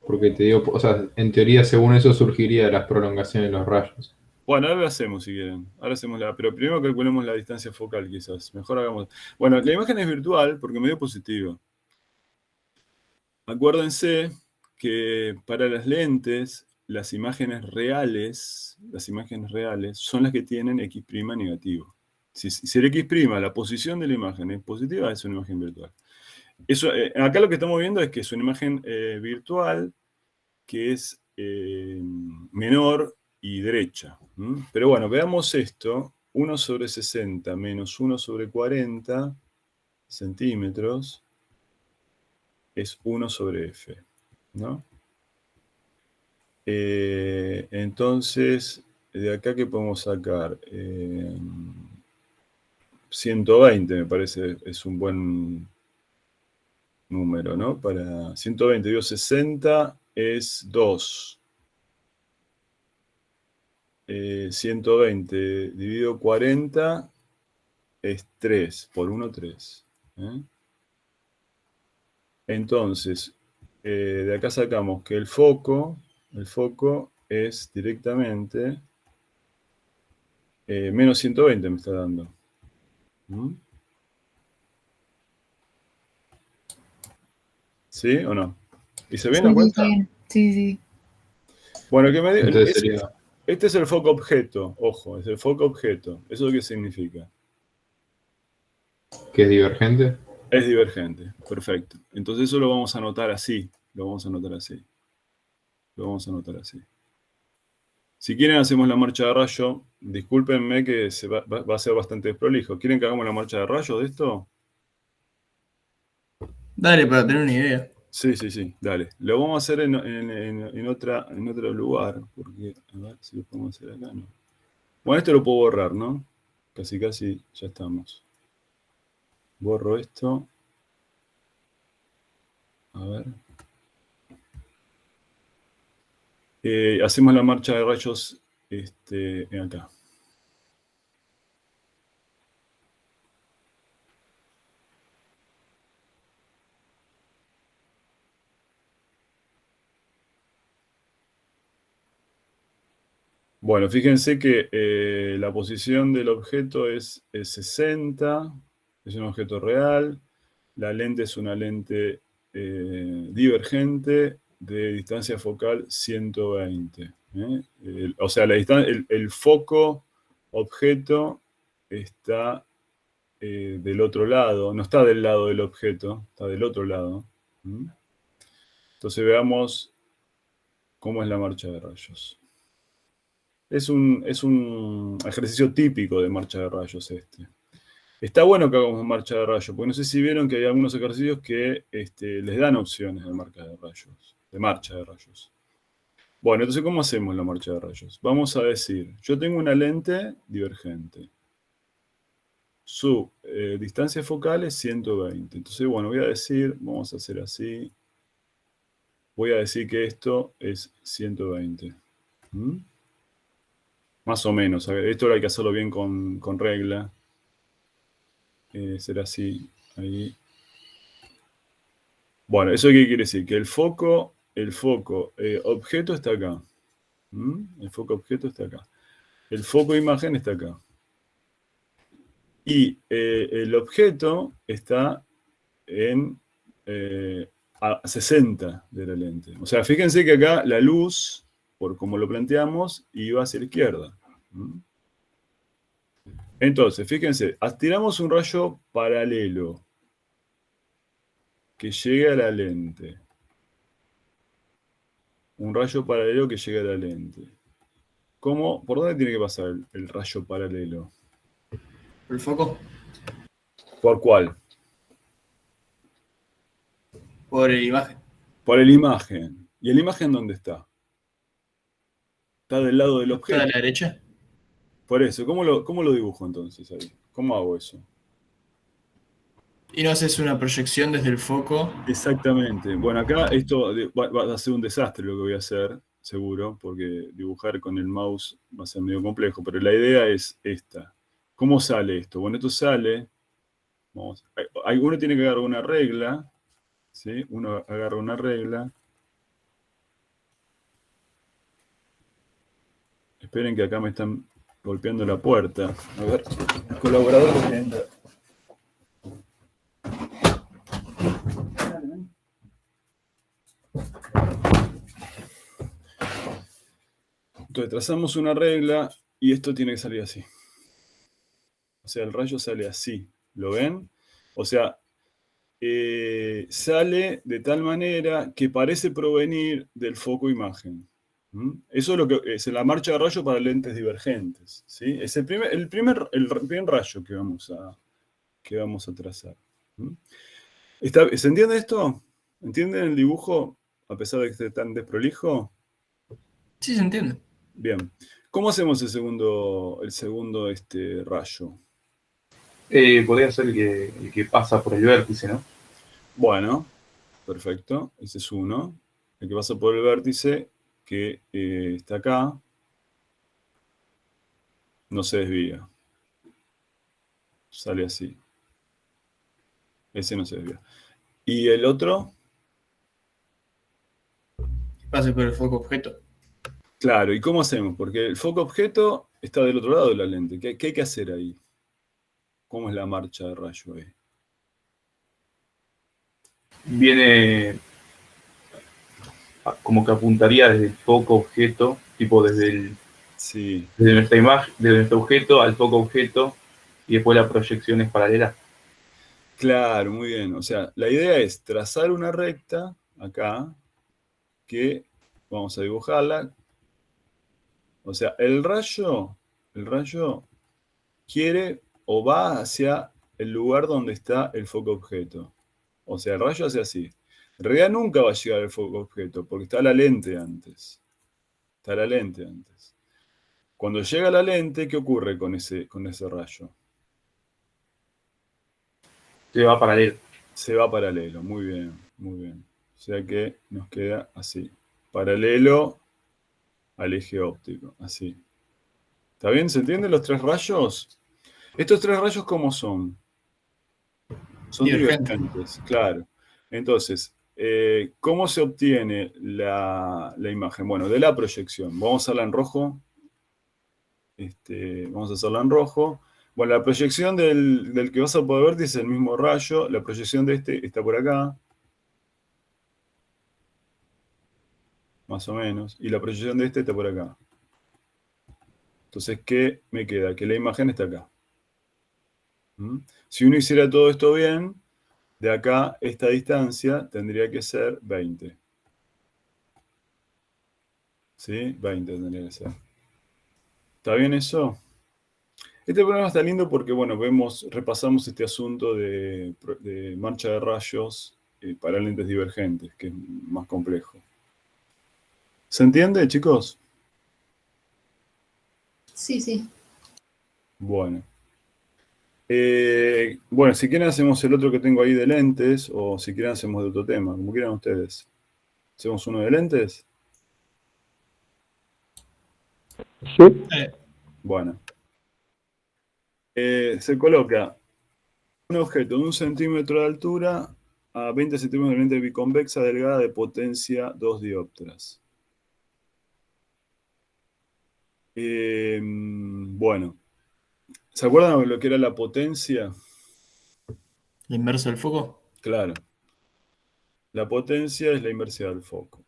Porque te digo, o sea, en teoría, según eso, surgiría de las prolongaciones de los rayos. Bueno, ahora lo hacemos si quieren. Ahora hacemos pero primero calculemos la distancia focal, quizás. Mejor hagamos. Bueno, la imagen es virtual porque me dio positivo. Acuérdense que para las lentes, las imágenes reales son las que tienen X' negativo. Si el X', la posición de la imagen es positiva, es una imagen virtual. Eso, acá lo que estamos viendo es que es una imagen virtual que es menor y derecha. Pero bueno, veamos esto. 1 sobre 60 menos 1 sobre 40 centímetros es 1 sobre f, ¿no? Entonces, de acá, ¿qué podemos sacar? 120 me parece es un buen número, ¿no? Para 120 digo 60 es 2. 120 dividido 40 es 3. Por 1, 3. Entonces, de acá sacamos que el foco es directamente menos 120 me está dando. ¿Sí o no? ¿Hice bien la Sí, cuenta? está bien. Sí, sí. Bueno, ¿qué me dio? Entonces sería... Este es el foco objeto, ojo, es el foco objeto. ¿Eso qué significa? ¿Que es divergente? Es divergente, perfecto. Entonces eso lo vamos a anotar así. Si quieren hacemos la marcha de rayo. Discúlpenme que va a ser bastante desprolijo. ¿Quieren que hagamos la marcha de rayo de esto? Dale, para tener una idea. Sí, dale. Lo vamos a hacer en otro lugar. Porque, a ver si lo podemos hacer acá, ¿no? Bueno, esto lo puedo borrar, ¿no? Casi ya estamos. Borro esto. A ver. Hacemos la marcha de rayos acá. Bueno, fíjense que la posición del objeto es 60, es un objeto real. La lente es una lente divergente de distancia focal 120. O sea, el foco objeto está del otro lado, no está del lado del objeto, está del otro lado. Entonces veamos cómo es la marcha de rayos. Es un ejercicio típico de marcha de rayos este. Está bueno que hagamos marcha de rayos, porque no sé si vieron que hay algunos ejercicios que les dan opciones de marcha de rayos. Bueno, entonces, ¿cómo hacemos la marcha de rayos? Vamos a decir, yo tengo una lente divergente. Su distancia focal es 120. Entonces, bueno, vamos a hacer así. Voy a decir que esto es 120. Más o menos. Esto hay que hacerlo bien con regla. Será así. Ahí. Bueno, ¿eso qué quiere decir? Que el foco objeto está acá. El foco objeto está acá. El foco imagen está acá. Y el objeto está a 60 de la lente. O sea, fíjense que acá la luz, por como lo planteamos, iba hacia la izquierda. Entonces, fíjense, tiramos un rayo paralelo que llegue a la lente. Un rayo paralelo que llegue a la lente. ¿Por dónde tiene que pasar el rayo paralelo? ¿El foco? ¿Por cuál? Por la imagen. Por el imagen. ¿Y el imagen dónde está? Está del lado del objeto. ¿Está a la derecha? Por eso, ¿cómo lo dibujo entonces ahí? ¿Cómo hago eso? Y no haces una proyección desde el foco. Exactamente. Bueno, acá esto va a ser un desastre lo que voy a hacer. seguro, porque dibujar con el mouse va a ser medio complejo, pero la idea es esta. ¿Cómo sale esto? Bueno, esto sale, uno tiene que agarrar una regla, ¿sí? Uno agarra una regla. Esperen que acá me están golpeando la puerta. A ver, el colaborador que entra. Entonces trazamos una regla y esto tiene que salir así. O sea, el rayo sale así. ¿Lo ven? O sea, sale de tal manera que parece provenir del foco imagen. Eso es lo que es la marcha de rayo para lentes divergentes, ¿sí? Es el primer rayo que vamos a trazar. ¿Se entiende esto? ¿Entienden el dibujo a pesar de que esté tan desprolijo? Sí, se entiende. Bien. ¿Cómo hacemos el segundo rayo? Podría ser el que pasa por el vértice, ¿no? Bueno, perfecto. Ese es uno. El que pasa por el vértice que está acá. No se desvía. Sale así. Ese no se desvía. ¿Y el otro? Pase por el foco objeto. Claro, ¿y cómo hacemos? Porque el foco objeto está del otro lado de la lente. ¿Qué hay que hacer ahí? ¿Cómo es la marcha de rayo ahí? Viene como que apuntaría desde el foco objeto, tipo desde nuestra imagen, desde nuestro objeto al foco objeto, y después la proyección es paralela. Claro, muy bien. O sea, la idea es trazar una recta acá, que vamos a dibujarla. O sea, el rayo quiere o va hacia el lugar donde está el foco objeto. O sea, el rayo hace así. En realidad nunca va a llegar al foco objeto, porque está la lente antes. Está la lente antes. Cuando llega la lente, ¿qué ocurre con ese rayo? Se va paralelo. Se va paralelo, muy bien, muy bien. O sea que nos queda así. Paralelo al eje óptico, así. ¿Está bien? ¿Se entienden los tres rayos? ¿Estos tres rayos cómo son? Son divergentes, claro. Entonces, ¿cómo se obtiene la imagen? Bueno, de la proyección. Vamos a hacerla en rojo. Vamos a hacerla en rojo. Bueno, la proyección del que vas a poder ver es el mismo rayo. La proyección de este está por acá. Más o menos. Y la proyección de este está por acá. Entonces, ¿qué me queda? Que la imagen está acá. Si uno hiciera todo esto bien, de acá, esta distancia tendría que ser 20. ¿Sí? 20 tendría que ser. ¿Está bien eso? Este programa está lindo porque, bueno, repasamos este asunto de marcha de rayos para lentes divergentes, que es más complejo. ¿Se entiende, chicos? Sí, sí. Bueno. Bueno, si quieren hacemos el otro que tengo ahí de lentes, o si quieren hacemos de otro tema, como quieran ustedes. ¿Hacemos uno de lentes? Sí. Bueno. Se coloca un objeto de 1 centímetro de altura a 20 centímetros de lente biconvexa delgada de potencia 2 dióptras. Bueno. ¿Se acuerdan de lo que era la potencia? ¿La inversa del foco? Claro. La potencia es la inversa del foco.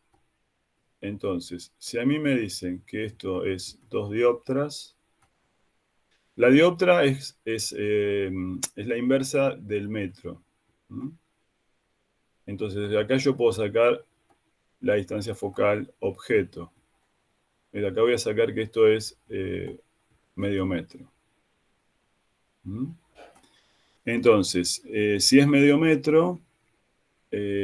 Entonces, si a mí me dicen que esto es 2 dióptras, la dioptra es la inversa del metro. Entonces, de acá yo puedo sacar la distancia focal objeto. De acá voy a sacar que esto es medio metro. Entonces, si es medio metro,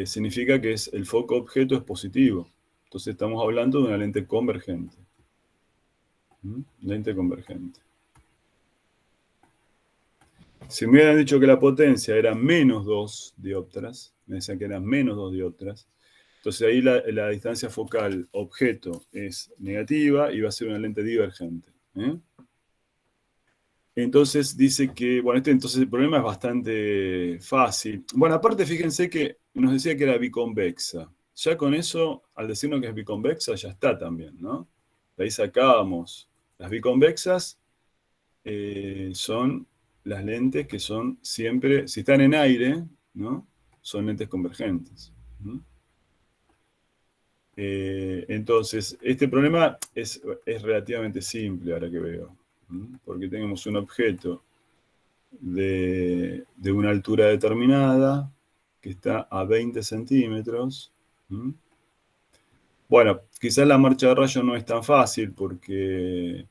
significa que el foco objeto es positivo. Entonces estamos hablando de una lente convergente. Lente convergente. Si me hubieran dicho que la potencia era menos 2 dióptras, me decían que eran menos 2 dióptras, Entonces ahí la distancia focal objeto es negativa y va a ser una lente divergente. Entonces dice que, bueno, entonces el problema es bastante fácil. Bueno, aparte fíjense que nos decía que era biconvexa. Ya con eso, al decirnos que es biconvexa, ya está también, ¿no? De ahí sacábamos. Las biconvexas son las lentes que son siempre, si están en aire, ¿no? Son lentes convergentes. Entonces, este problema es relativamente simple ahora que veo, porque tenemos un objeto de una altura determinada que está a 20 centímetros. Bueno, quizás la marcha de rayos no es tan fácil porque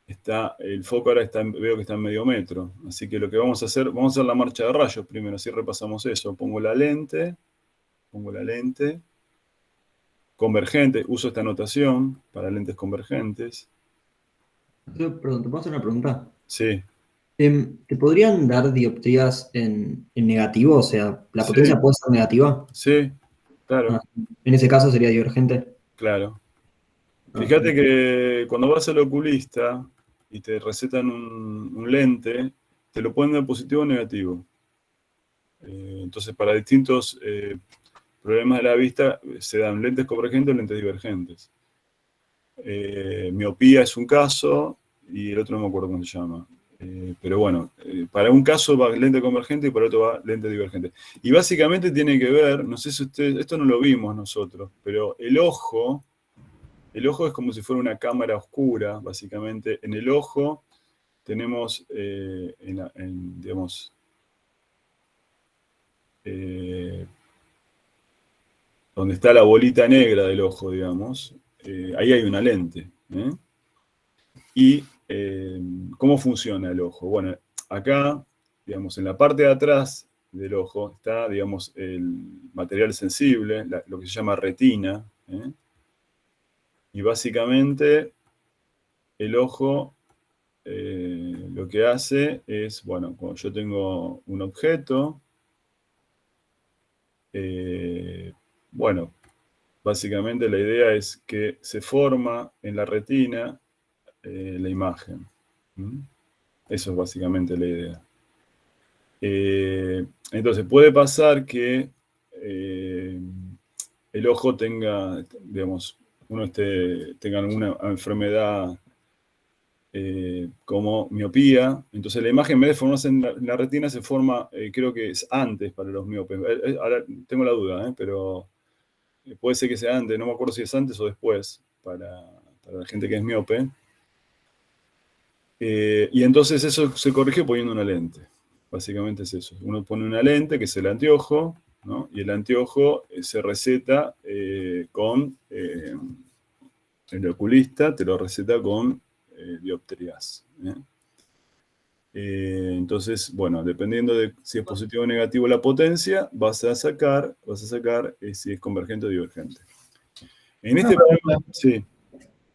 el foco ahora veo que está en medio metro, así que lo que vamos a hacer la marcha de rayos primero, así repasamos eso. Pongo la lente convergente, uso esta notación para lentes convergentes. Perdón, ¿te puedo hacer una pregunta? Sí. ¿Te podrían dar dioptrías en negativo? O sea, ¿la Sí. potencia puede ser negativa? Sí, claro. En ese caso sería divergente. Claro. Fíjate que cuando vas al oculista y te recetan un lente, te lo ponen de positivo o negativo. Entonces, para distintos problemas de la vista, se dan lentes convergentes o lentes divergentes. Miopía es un caso y el otro no me acuerdo cómo se llama. Pero bueno, para un caso va lente convergente y para otro va lente divergente. Y básicamente tiene que ver, no sé si ustedes, esto no lo vimos nosotros, pero el ojo es como si fuera una cámara oscura, básicamente. En el ojo tenemos, digamos, donde está la bolita negra del ojo, digamos, ahí hay una lente. Y ¿cómo funciona el ojo? Bueno, acá, digamos, en la parte de atrás del ojo está, digamos, el material sensible, lo que se llama retina. Y básicamente el ojo lo que hace es, bueno, cuando yo tengo un objeto, bueno, básicamente la idea es que se forma en la retina la imagen. Eso es básicamente la idea. Entonces puede pasar que el ojo tenga, digamos, tenga alguna enfermedad como miopía, entonces la imagen en vez de formarse en la retina se forma, creo que es antes para los miopes. Ahora tengo la duda, pero puede ser que sea antes, no me acuerdo si es antes o después para la gente que es miope. Y entonces eso se corrige poniendo una lente. Básicamente es eso. Uno pone una lente, que es el anteojo, ¿no? Y el anteojo se receta con... el oculista te lo receta con dioptrías. Entonces, bueno, dependiendo de si es positivo o negativo la potencia, vas a sacar si es convergente o divergente. En este problema, sí.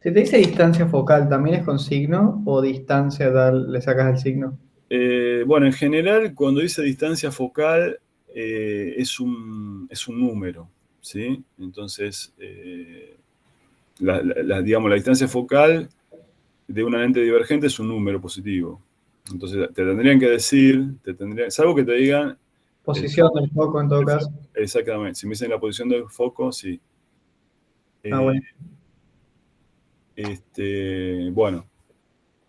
Si te dice distancia focal, ¿también es con signo o distancia tal, le sacas el signo? Bueno, en general, cuando dice distancia focal, es un número, ¿sí? Entonces, digamos, la distancia focal de una lente divergente es un número positivo. Entonces, te tendrían que decir, salvo que te digan... Posición del foco, en todo caso. Exactamente. Si me dicen la posición del foco, sí. Bueno. Bueno.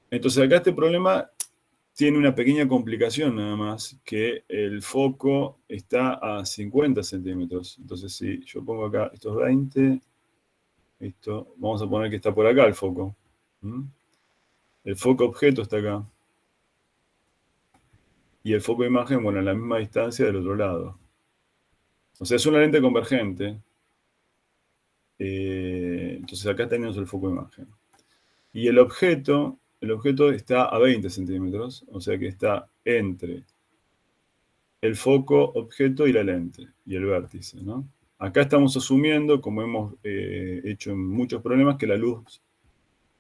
Entonces, acá este problema tiene una pequeña complicación nada más, que el foco está a 50 centímetros. Entonces, si yo pongo acá estos 20, esto, vamos a poner que está por acá el foco. El foco objeto está acá. Y el foco de imagen, bueno, a la misma distancia del otro lado. O sea, es una lente convergente. Entonces acá tenemos el foco de imagen. Y el objeto está a 20 centímetros, o sea que está entre el foco, objeto y la lente, y el vértice, ¿no? Acá estamos asumiendo, como hemos hecho en muchos problemas, que la luz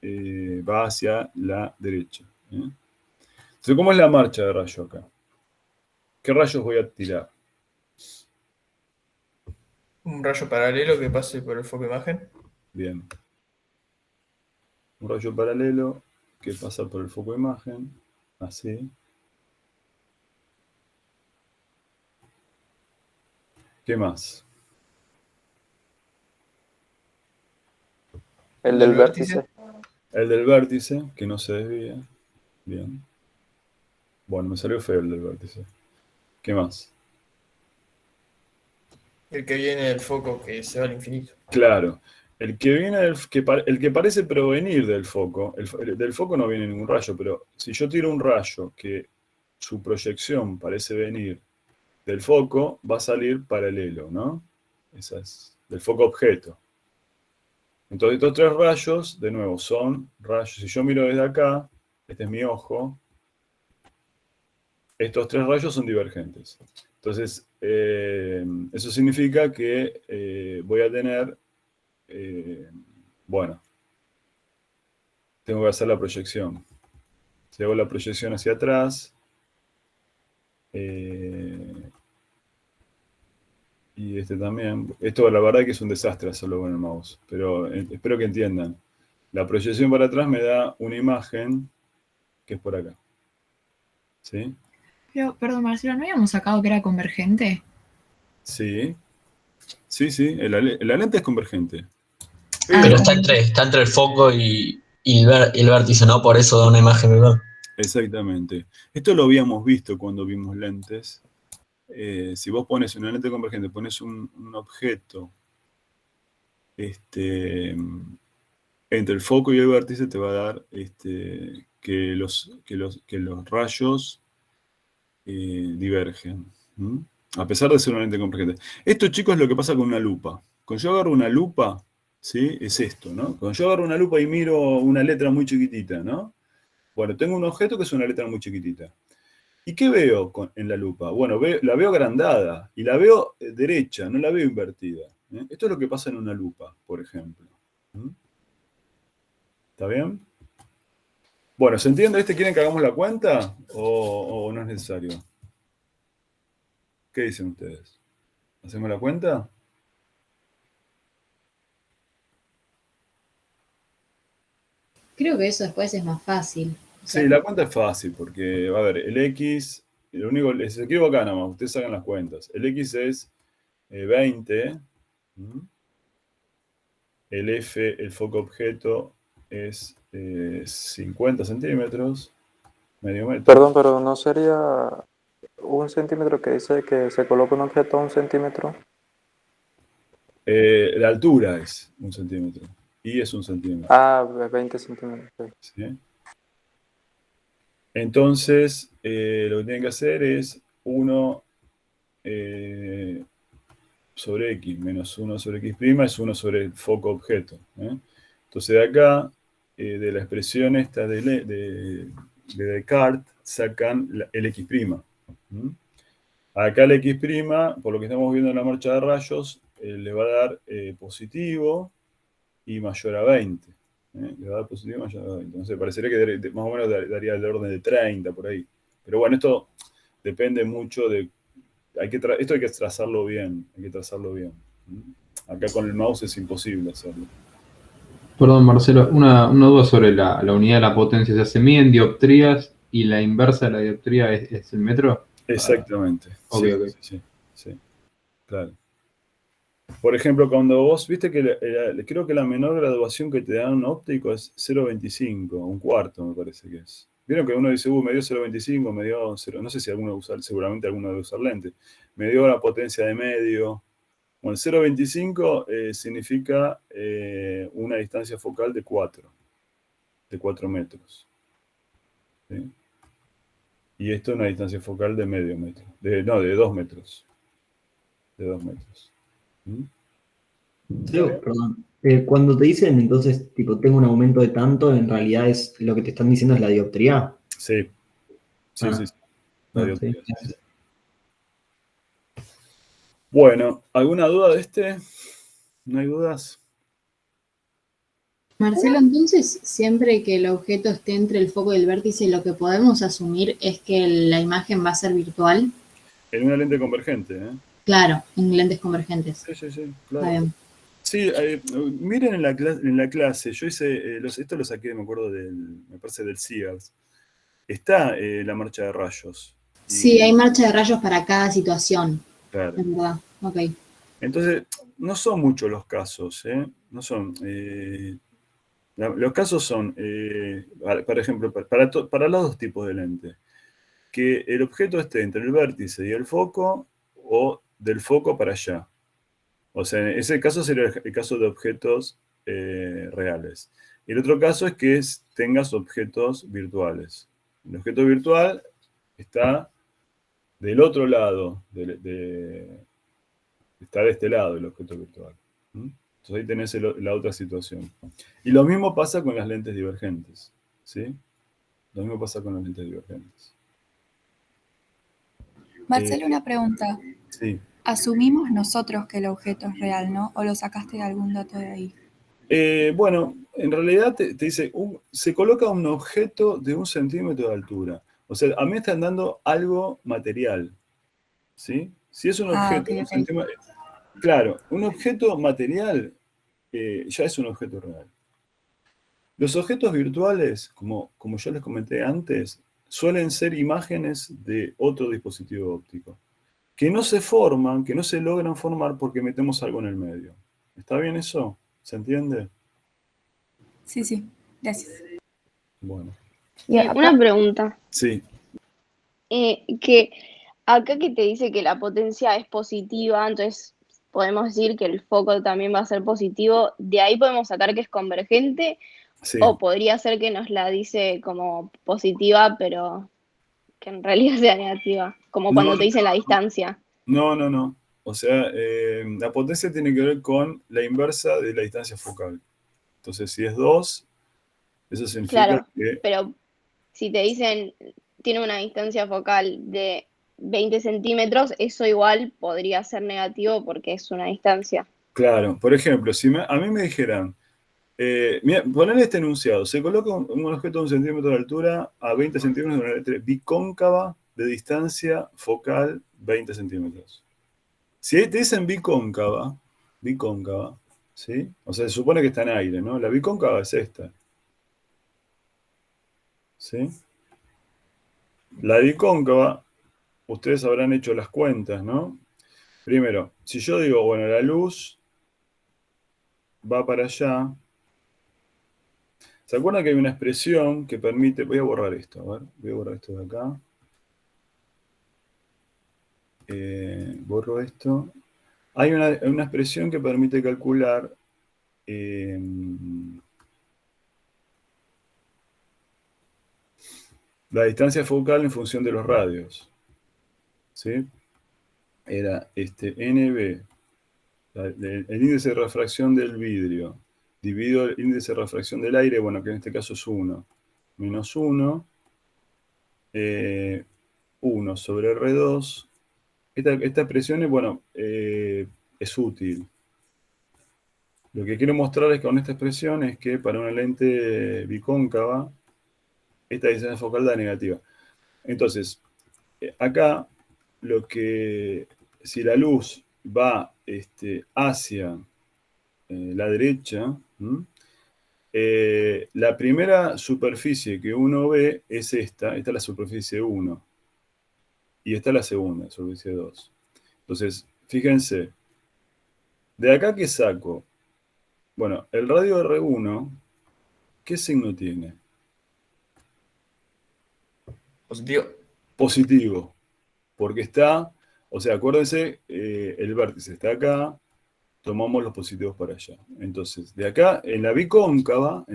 va hacia la derecha. Entonces, ¿cómo es la marcha de rayo acá? ¿Qué rayos voy a tirar? Un rayo paralelo que pase por el foco de imagen. Bien. Un rayo paralelo que pasa por el foco de imagen, así. ¿Qué más? El del vértice. El del vértice, que no se desvía. Bien. Bueno, me salió feo el del vértice. ¿Qué más? El que viene del foco que se va al infinito. Claro. El que viene el que parece provenir del foco, del foco no viene ningún rayo, pero si yo tiro un rayo que su proyección parece venir del foco, va a salir paralelo, ¿no? Esa es del foco objeto. Entonces estos tres rayos, de nuevo, son rayos. Si yo miro desde acá, este es mi ojo, estos tres rayos son divergentes. Entonces, eso significa que voy a tener, bueno, tengo que hacer la proyección. Si hago la proyección hacia atrás, y este también. Esto la verdad que es un desastre hacerlo con el mouse, pero espero que entiendan. La proyección para atrás me da una imagen que es por acá. ¿Sí? Pero, perdón, Marcelo, ¿no habíamos sacado que era convergente? Sí. Sí, la lente es convergente. Pero está entre el foco y el vértice, ¿no? Por eso da una imagen, ¿verdad? Exactamente. Esto lo habíamos visto cuando vimos lentes. Si vos pones una lente convergente, pones un objeto entre el foco y el vértice, te va a dar que los rayos divergen. A pesar de ser una lente convergente. Esto, chicos, es lo que pasa con una lupa. Cuando yo agarro una lupa, ¿sí? Es esto, ¿no? Cuando yo agarro una lupa y miro una letra muy chiquitita, ¿no? Bueno, tengo un objeto que es una letra muy chiquitita. ¿Y qué veo en la lupa? Bueno, la veo agrandada y la veo derecha, no la veo invertida. Esto es lo que pasa en una lupa, por ejemplo. ¿Está bien? Bueno, ¿se entiende? ¿Quieren que hagamos la cuenta o no es necesario? ¿Qué dicen ustedes? ¿Hacemos la cuenta? Creo que eso después es más fácil. Sí, la cuenta es fácil porque, a ver, el X, lo único, se equivoca nada más, ustedes hagan las cuentas. El X es 20, el F, el foco objeto, es 50 centímetros, medio metro. Perdón, pero ¿no sería 1 centímetro que dice que se coloca un objeto a 1 centímetro? La altura es 1 centímetro y es 1 centímetro. Ah, 20 centímetros. ¿Sí? Entonces, lo que tienen que hacer es 1 sobre X menos 1 sobre X' es 1 sobre el foco objeto. Entonces, de acá, de la expresión esta de Descartes, sacan el X'. Acá el X', por lo que estamos viendo en la marcha de rayos, le va a dar positivo y mayor a 20. Le va a dar positivo y mayor a 20. Entonces parecería que más o menos daría el orden de 30 por ahí. Pero bueno, esto depende mucho de... esto hay que trazarlo bien. Acá con el mouse es imposible hacerlo. Perdón, Marcelo, una duda sobre la unidad de la potencia. ¿Se mide en dioptrías y la inversa de la dioptría es el metro? Exactamente. Okay. Sí, claro. Por ejemplo, cuando vos viste que creo que la menor graduación que te dan un óptico es 0,25, un cuarto me parece que es. Vieron que uno dice, me dio 0,25, me dio 0, no sé si alguno usa, seguramente alguno debe usar lente, me dio la potencia de medio. Bueno, 0,25 significa una distancia focal de 4 metros. ¿Sí? Y esto es una distancia focal de medio metro, de 2 metros. De 2 metros. Perdón. Cuando te dicen, entonces, tipo, tengo un aumento de tanto, en realidad es lo que te están diciendo es la dioptría. Sí. Sí. La dioptría. Sí. Bueno, ¿alguna duda de este? ¿No hay dudas? Marcelo, entonces, siempre que el objeto esté entre el foco y el vértice, lo que podemos asumir es que la imagen va a ser virtual. En una lente convergente, Claro, en lentes convergentes. Sí, Está claro. bien. Sí, miren en la clase, yo hice, esto lo saqué, me acuerdo, me parece del Sears. Está la marcha de rayos. Sí, hay marcha de rayos para cada situación. Claro. Es verdad, ok. Entonces, no son muchos los casos, ¿eh? No son. Los casos son, por ejemplo, para los dos tipos de lente, que el objeto esté entre el vértice y el foco o del foco para allá. O sea, en ese caso sería el caso de objetos reales. Y el otro caso es que tengas objetos virtuales. El objeto virtual está del otro lado, está de este lado el objeto virtual. Entonces ahí tenés la otra situación. Y lo mismo pasa con las lentes divergentes. ¿Sí? Lo mismo pasa con las lentes divergentes. Marcelo, una pregunta. Sí. Asumimos nosotros que el objeto es real, ¿no? ¿O lo sacaste de algún dato de ahí? Bueno, en realidad te dice, se coloca un objeto de 1 centímetro de altura. O sea, a mí me están dando algo material. ¿Sí? Si es un objeto de 1 centímetro... Claro, un objeto material ya es un objeto real. Los objetos virtuales, como yo les comenté antes, suelen ser imágenes de otro dispositivo óptico, que no se forman, que no se logran formar porque metemos algo en el medio. ¿Está bien eso? ¿Se entiende? Sí, gracias. Bueno. Una pregunta. Sí. Que acá que te dice que la potencia es positiva, entonces podemos decir que el foco también va a ser positivo. ¿De ahí podemos sacar que es convergente? Sí. O podría ser que nos la dice como positiva, pero que en realidad sea negativa, como cuando te dicen la distancia. No. O sea, la potencia tiene que ver con la inversa de la distancia focal. Entonces, si es 2, eso significa Claro, que... pero si te dicen tiene una distancia focal de 20 centímetros, eso igual podría ser negativo porque es una distancia. Claro, por ejemplo, si a mí me dijeran, mira, poner este enunciado, se coloca un objeto de 1 centímetro de altura a 20 centímetros de una letra bicóncava de distancia focal 20 centímetros. Si te dicen bicóncava, ¿sí? O sea, se supone que está en aire, ¿no? La bicóncava es esta. ¿Sí? La bicóncava, ustedes habrán hecho las cuentas, ¿no? Primero, si yo digo, bueno, la luz va para allá. ¿Se acuerdan que hay una expresión que permite... Voy a borrar esto, a ver. Voy a borrar esto de acá. Borro esto. Hay una expresión que permite calcular la distancia focal en función de los radios. ¿Sí? Era NB, el índice de refracción del vidrio, dividido el índice de refracción del aire, bueno, que en este caso es 1, menos 1, 1 sobre R2. Esta expresión es, bueno, es útil. Lo que quiero mostrarles con esta expresión es que para una lente bicóncava, esta distancia focal da negativa. Entonces, acá, si la luz va hacia la derecha, la primera superficie que uno ve es esta es la superficie 1, y esta es la segunda, superficie 2. Entonces, fíjense, de acá que saco, bueno, el radio R1, ¿qué signo tiene? Positivo. Positivo, porque está, o sea, acuérdense, el vértice está acá, tomamos los positivos para allá. Entonces, de acá, en la bicóncava,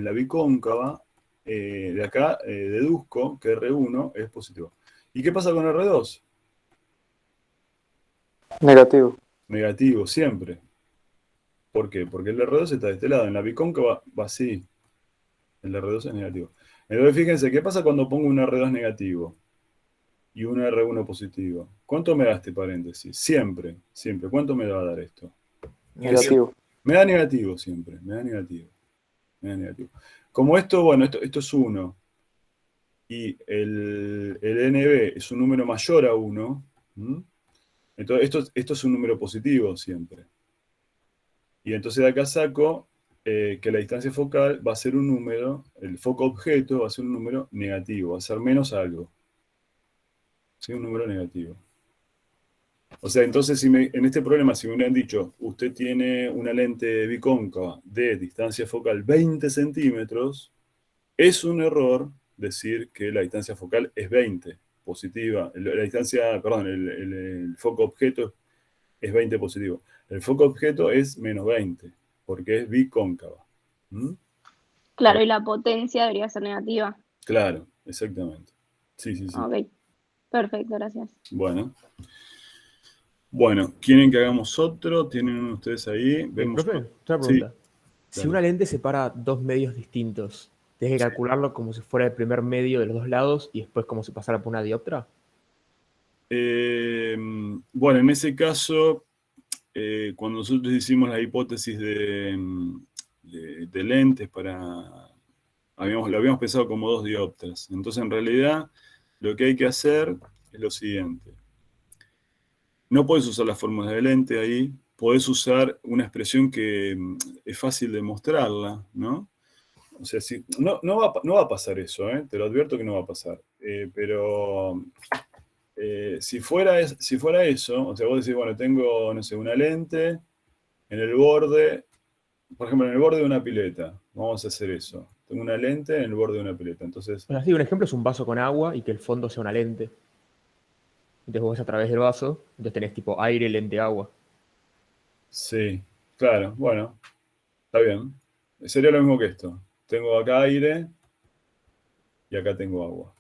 de acá deduzco que R1 es positivo. ¿Y qué pasa con R2? Negativo. Negativo, siempre. ¿Por qué? Porque el R2 está de este lado, en la bicóncava va así. El R2 es negativo. Entonces, fíjense, ¿qué pasa cuando pongo un R2 negativo y un R1 positivo? ¿Cuánto me da este paréntesis? Siempre. ¿Cuánto me va a dar esto? Negativo. Me da negativo siempre, me da negativo. Como esto, bueno, esto es 1, y el NB es un número mayor a 1, Entonces, esto es un número positivo siempre. Y entonces de acá saco que la distancia focal va a ser un número, el foco objeto va a ser un número negativo, va a ser menos algo. ¿Sí? Un número negativo. O sea, entonces en este problema, si me hubieran dicho, usted tiene una lente bicóncava de distancia focal 20 centímetros, es un error decir que la distancia focal es 20, positiva. La distancia, perdón, el foco objeto es 20 positivo. El foco objeto es menos 20, porque es bicóncava. ¿Mm? Claro, y la potencia debería ser negativa. Claro, exactamente. Sí. Ok, perfecto, gracias. Bueno, ¿quieren que hagamos otro? ¿Tienen uno ustedes ahí? Vemos. Profe, otra Sí, pregunta. Si dale. una lente separa dos medios distintos, ¿tienes que calcularlo como si fuera el primer medio de los dos lados y después como si pasara por una dioptra? Bueno, en ese caso, cuando nosotros hicimos la hipótesis de lentes lo habíamos pensado como 2 dioptras. Entonces, en realidad, lo que hay que hacer es lo siguiente. No puedes usar la fórmula de lente ahí, podés usar una expresión que es fácil de mostrarla, ¿no? O sea, no va a pasar eso, te lo advierto que no va a pasar. Pero si fuera eso, o sea, vos decís, bueno, tengo, no sé, una lente en el borde, por ejemplo, en el borde de una pileta. Vamos a hacer eso. Tengo una lente en el borde de una pileta. Entonces, Bueno, así, un ejemplo es un vaso con agua y que el fondo sea una lente. Entonces vos ves a través del vaso, entonces tenés tipo aire, lente, agua. sí, claro, bueno, está bien. Sería lo mismo que esto. Tengo acá aire y acá tengo agua.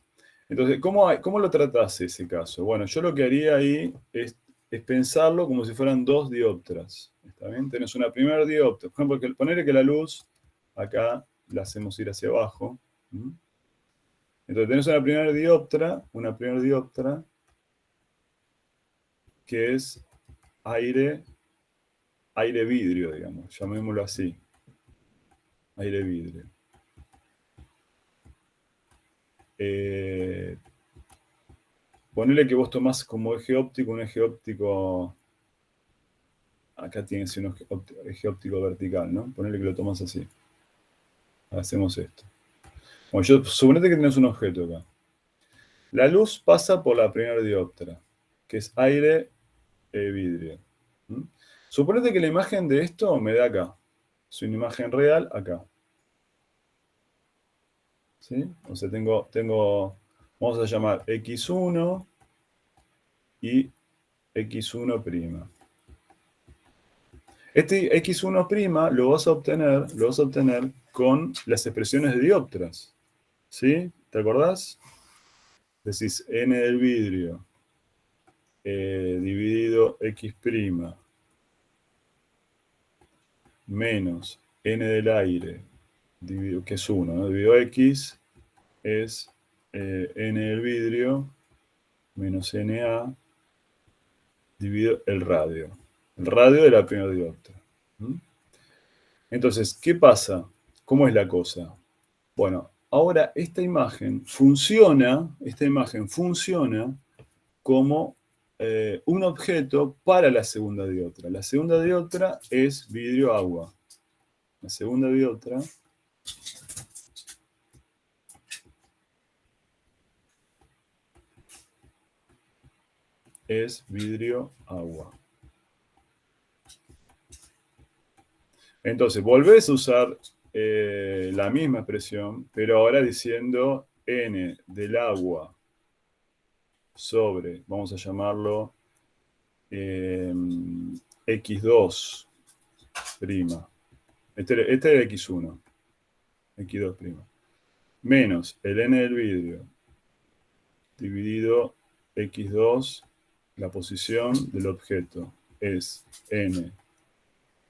Entonces, ¿cómo lo tratás ese caso? Bueno, yo lo que haría ahí es pensarlo como si fueran 2 dioptras. ¿Está bien? Tenés una primera dioptra. Por ejemplo, ponerle que la luz acá la hacemos ir hacia abajo. ¿Mm? Entonces tenés una primera dioptra que es aire vidrio, digamos, llamémoslo así. Aire vidrio. Ponele que vos tomás como eje óptico un eje óptico. Acá tienes un eje óptico vertical, ¿no? Ponele que lo tomas así. Hacemos esto. Bueno, suponete que tenés un objeto acá. La luz pasa por la primera dioptra, que es aire vidrio. ¿Mm? Suponete que la imagen de esto me da acá. Es una imagen real acá. ¿Sí? O sea, tengo, vamos a llamar X1 y X1'. Este X1' lo vas a obtener con las expresiones de dioptras. ¿Sí? ¿Te acordás? Decís N del vidrio dividido X' menos N del aire, que es 1, ¿no? Dividido X es N del vidrio menos NA dividido el radio. El radio de la primera dioptra. ¿Mm? Entonces, ¿qué pasa? ¿Cómo es la cosa? Bueno, ahora esta imagen funciona como un objeto para la segunda dioptra. La segunda dioptra es vidrio-agua. La segunda dioptra es vidrio-agua. Entonces, volvés a usar la misma expresión, pero ahora diciendo N del agua sobre, vamos a llamarlo X2'. Este es X1. X2'. Menos el N del vidrio dividido X2, la posición del objeto es N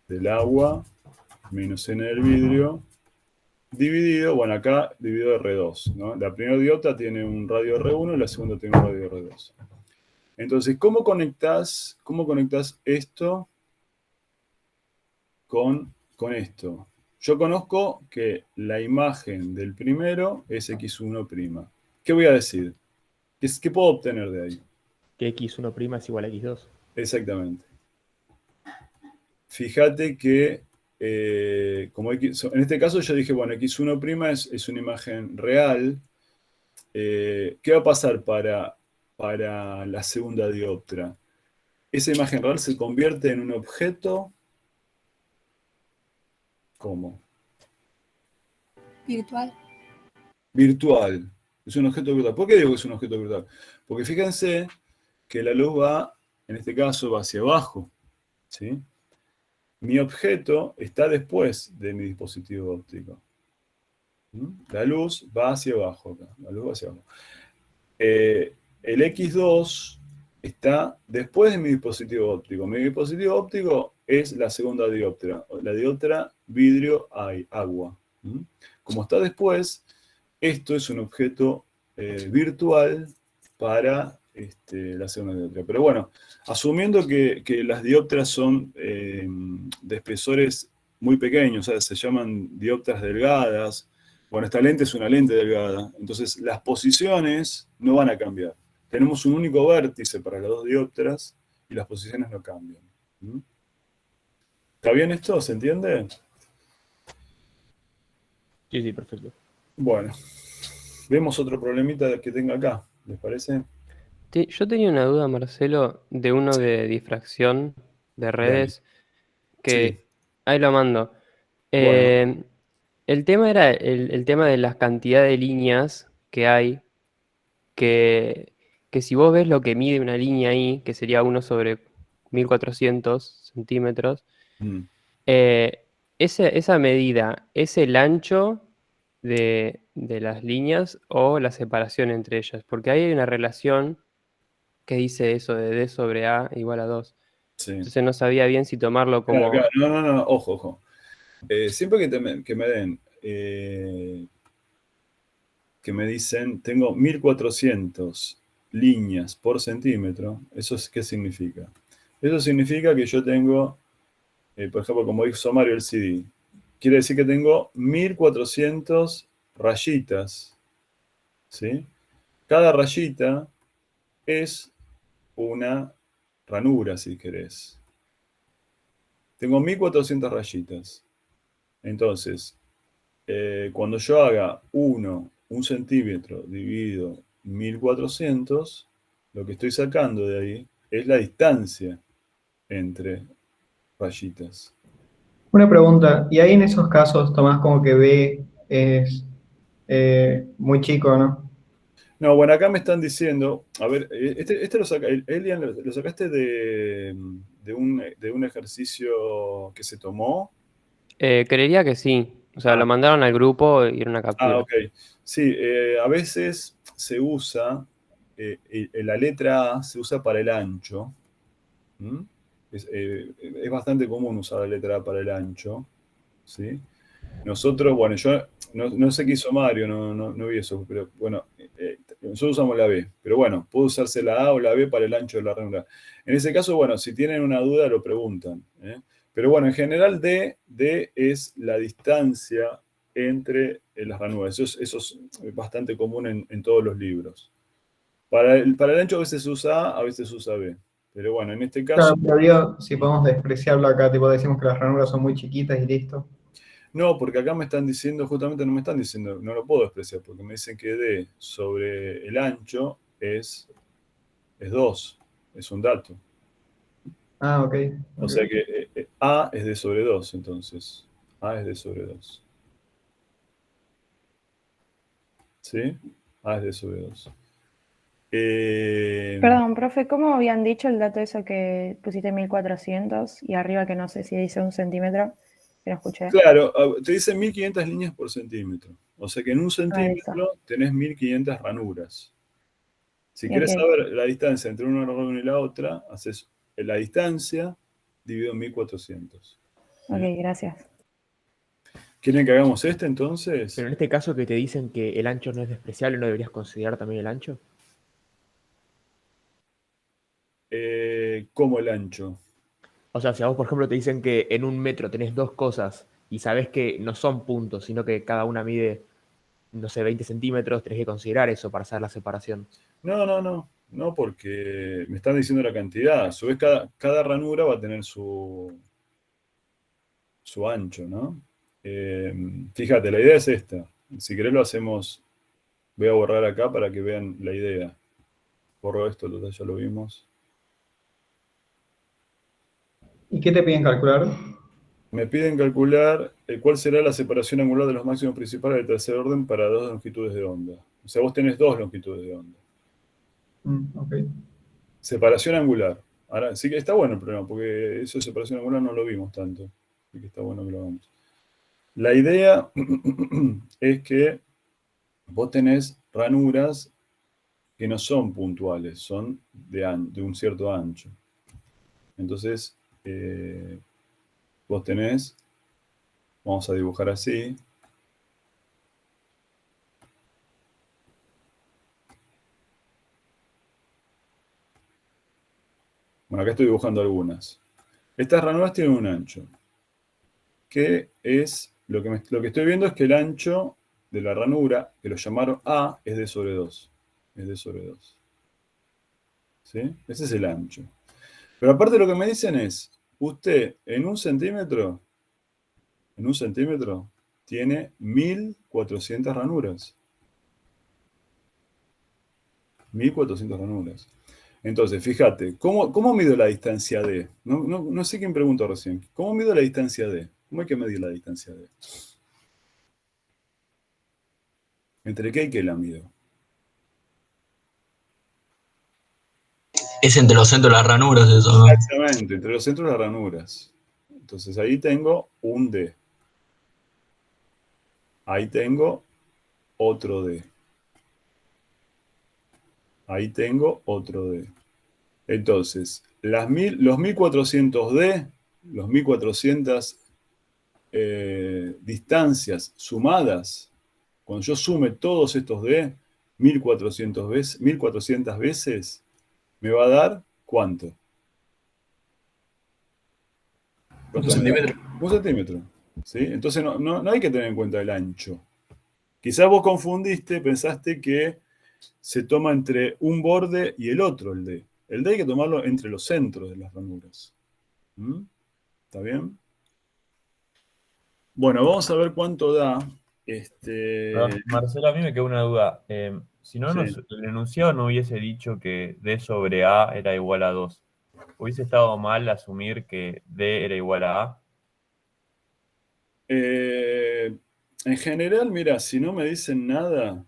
del agua menos N del vidrio dividido, bueno, acá dividido R2, ¿no? La primera dioptra tiene un radio R1 y la segunda tiene un radio R2. Entonces, ¿cómo conectás esto con esto? Yo conozco que la imagen del primero es X1'. ¿Qué voy a decir? ¿Qué puedo obtener de ahí? Que X1' es igual a X2. Exactamente. Fíjate que como X, en este caso yo dije, bueno, X1' es una imagen real. ¿Qué va a pasar para la segunda dioptra? Esa imagen real se convierte en un objeto. ¿Cómo? Virtual. Virtual. Es un objeto virtual. ¿Por qué digo que es un objeto virtual? Porque fíjense que la luz va, en este caso, va hacia abajo. ¿Sí? Mi objeto está después de mi dispositivo óptico. La luz va hacia abajo acá. La luz va hacia abajo. El X2 está después de mi dispositivo óptico. Mi dispositivo óptico es la segunda dioptra. La dioptra vidrio-agua. Como está después, esto es un objeto virtual para la segunda dioptra. Pero bueno, asumiendo que las dioptras son de espesores muy pequeños, o sea, se llaman dioptras delgadas. Bueno, esta lente es una lente delgada, entonces las posiciones no van a cambiar. Tenemos un único vértice para las dos dioptras y las posiciones no cambian. ¿Está bien esto? ¿Se entiende? Sí, perfecto. Bueno, vemos otro problemita que tenga acá, ¿les parece? Yo tenía una duda, Marcelo, de uno de difracción de redes, que Sí. ahí lo mando. Bueno. El tema era el tema de la cantidad de líneas que hay, que si vos ves lo que mide una línea ahí, que sería 1/1400 centímetros, esa medida, ¿es el ancho de las líneas o la separación entre ellas? Porque ahí hay una relación que dice eso de D sobre A igual a 2. Sí. Entonces no sabía bien si tomarlo como... Claro. No, ojo. Siempre que me den, que me dicen, tengo 1400 líneas por centímetro, ¿qué significa? Eso significa que yo tengo, por ejemplo, como hizo Mario LCD, quiere decir que tengo 1400 rayitas, ¿sí? Cada rayita es una ranura, si querés. Tengo 1400 rayitas. Entonces, cuando yo haga un centímetro dividido 1400, lo que estoy sacando de ahí es la distancia entre rayitas. Una pregunta, y ahí en esos casos tomás como que B es muy chico, ¿no? No, bueno, acá me están diciendo, a ver, este lo saca, Elian, lo sacaste de un ejercicio que se tomó. creería que sí. O sea, lo mandaron al grupo y era una captura. Ok. Sí, a veces se usa, la letra A se usa para el ancho. Es bastante común usar la letra A para el ancho. ¿Sí? Nosotros, bueno, yo no sé qué hizo Mario, no vi eso, pero bueno, nosotros usamos la B. Pero bueno, puede usarse la A o la B para el ancho de la ranura. En ese caso, bueno, si tienen una duda lo preguntan. Pero bueno, en general D es la distancia entre las ranuras. Eso es bastante común en todos los libros. Para el ancho a veces se usa A, a veces se usa B. Pero bueno, en este caso... Claro, pero digo, si podemos despreciarlo acá, tipo decimos que las ranuras son muy chiquitas y listo. No, porque acá me están diciendo, justamente no me están diciendo, no lo puedo despreciar, porque me dicen que D sobre el ancho es 2, es un dato. Ah, ok. O sea que A es D sobre 2, entonces. A es D sobre 2. ¿Sí? A es D sobre 2. Perdón, profe, ¿cómo habían dicho el dato eso que pusiste 1400 y arriba que no sé si dice 1 centímetro? Que no escuché. Claro, te dicen 1500 líneas por centímetro. O sea que en un Ahí está. centímetro tenés 1500 ranuras. Si Ok. quieres saber la distancia entre una ranura y la otra, haces la distancia dividido en 1400. Ok, gracias. ¿Quieren que hagamos este entonces? Pero en este caso que te dicen que el ancho no es despreciable, ¿no deberías considerar también el ancho? ¿Cómo el ancho? O sea, si a vos, por ejemplo, te dicen que en 1 metro tenés 2 cosas y sabés que no son puntos, sino que cada una mide, no sé, 20 centímetros, tenés que considerar eso para hacer la separación. No. No, porque me están diciendo la cantidad. A su vez, cada ranura va a tener su ancho, ¿no? Fíjate, la idea es esta. Si querés lo hacemos, voy a borrar acá para que vean la idea. Borro esto, total, ya lo vimos. ¿Y qué te piden calcular? Me piden calcular cuál será la separación angular de los máximos principales del tercer orden para dos longitudes de onda. O sea, vos tenés dos longitudes de onda. Ok. Separación angular. Ahora, sí que está bueno el problema, porque eso de separación angular no lo vimos tanto. Así que está bueno que lo hagamos. La idea es que vos tenés ranuras que no son puntuales, son de un cierto ancho. Entonces, vos tenés, vamos a dibujar así. Bueno, acá estoy dibujando algunas. Estas ranuras tienen un ancho. Que es, lo que estoy viendo es que el ancho de la ranura, que lo llamaron A, es D sobre 2. Es D sobre 2. ¿Sí? Ese es el ancho. Pero aparte lo que me dicen es, usted en un centímetro tiene 1400 ranuras. 1400 ranuras. Entonces, fíjate, ¿cómo mido la distancia D? No sé quién preguntó recién. ¿Cómo mido la distancia D? ¿Cómo hay que medir la distancia D? ¿Entre qué y qué la mido? Es entre los centros de las ranuras eso, ¿no? Exactamente, entre los centros de las ranuras. Entonces ahí tengo un D. Ahí tengo otro D. Ahí tengo otro D. Entonces, los 1400D, los 1400 distancias sumadas, cuando yo sume todos estos D, 1400 veces, me va a dar ¿cuánto? Un centímetro. Un centímetro. ¿Sí? Entonces no hay que tener en cuenta el ancho. Quizás vos confundiste, pensaste que se toma entre un borde y el otro, el D. El D hay que tomarlo entre los centros de las ranuras. ¿Está bien? Bueno, vamos a ver cuánto da. Marcelo, a mí me quedó una duda. Si no, Sí. el enunciado no hubiese dicho que D sobre A era igual a 2. ¿Hubiese estado mal asumir que D era igual a A? En general, mira, si no me dicen nada,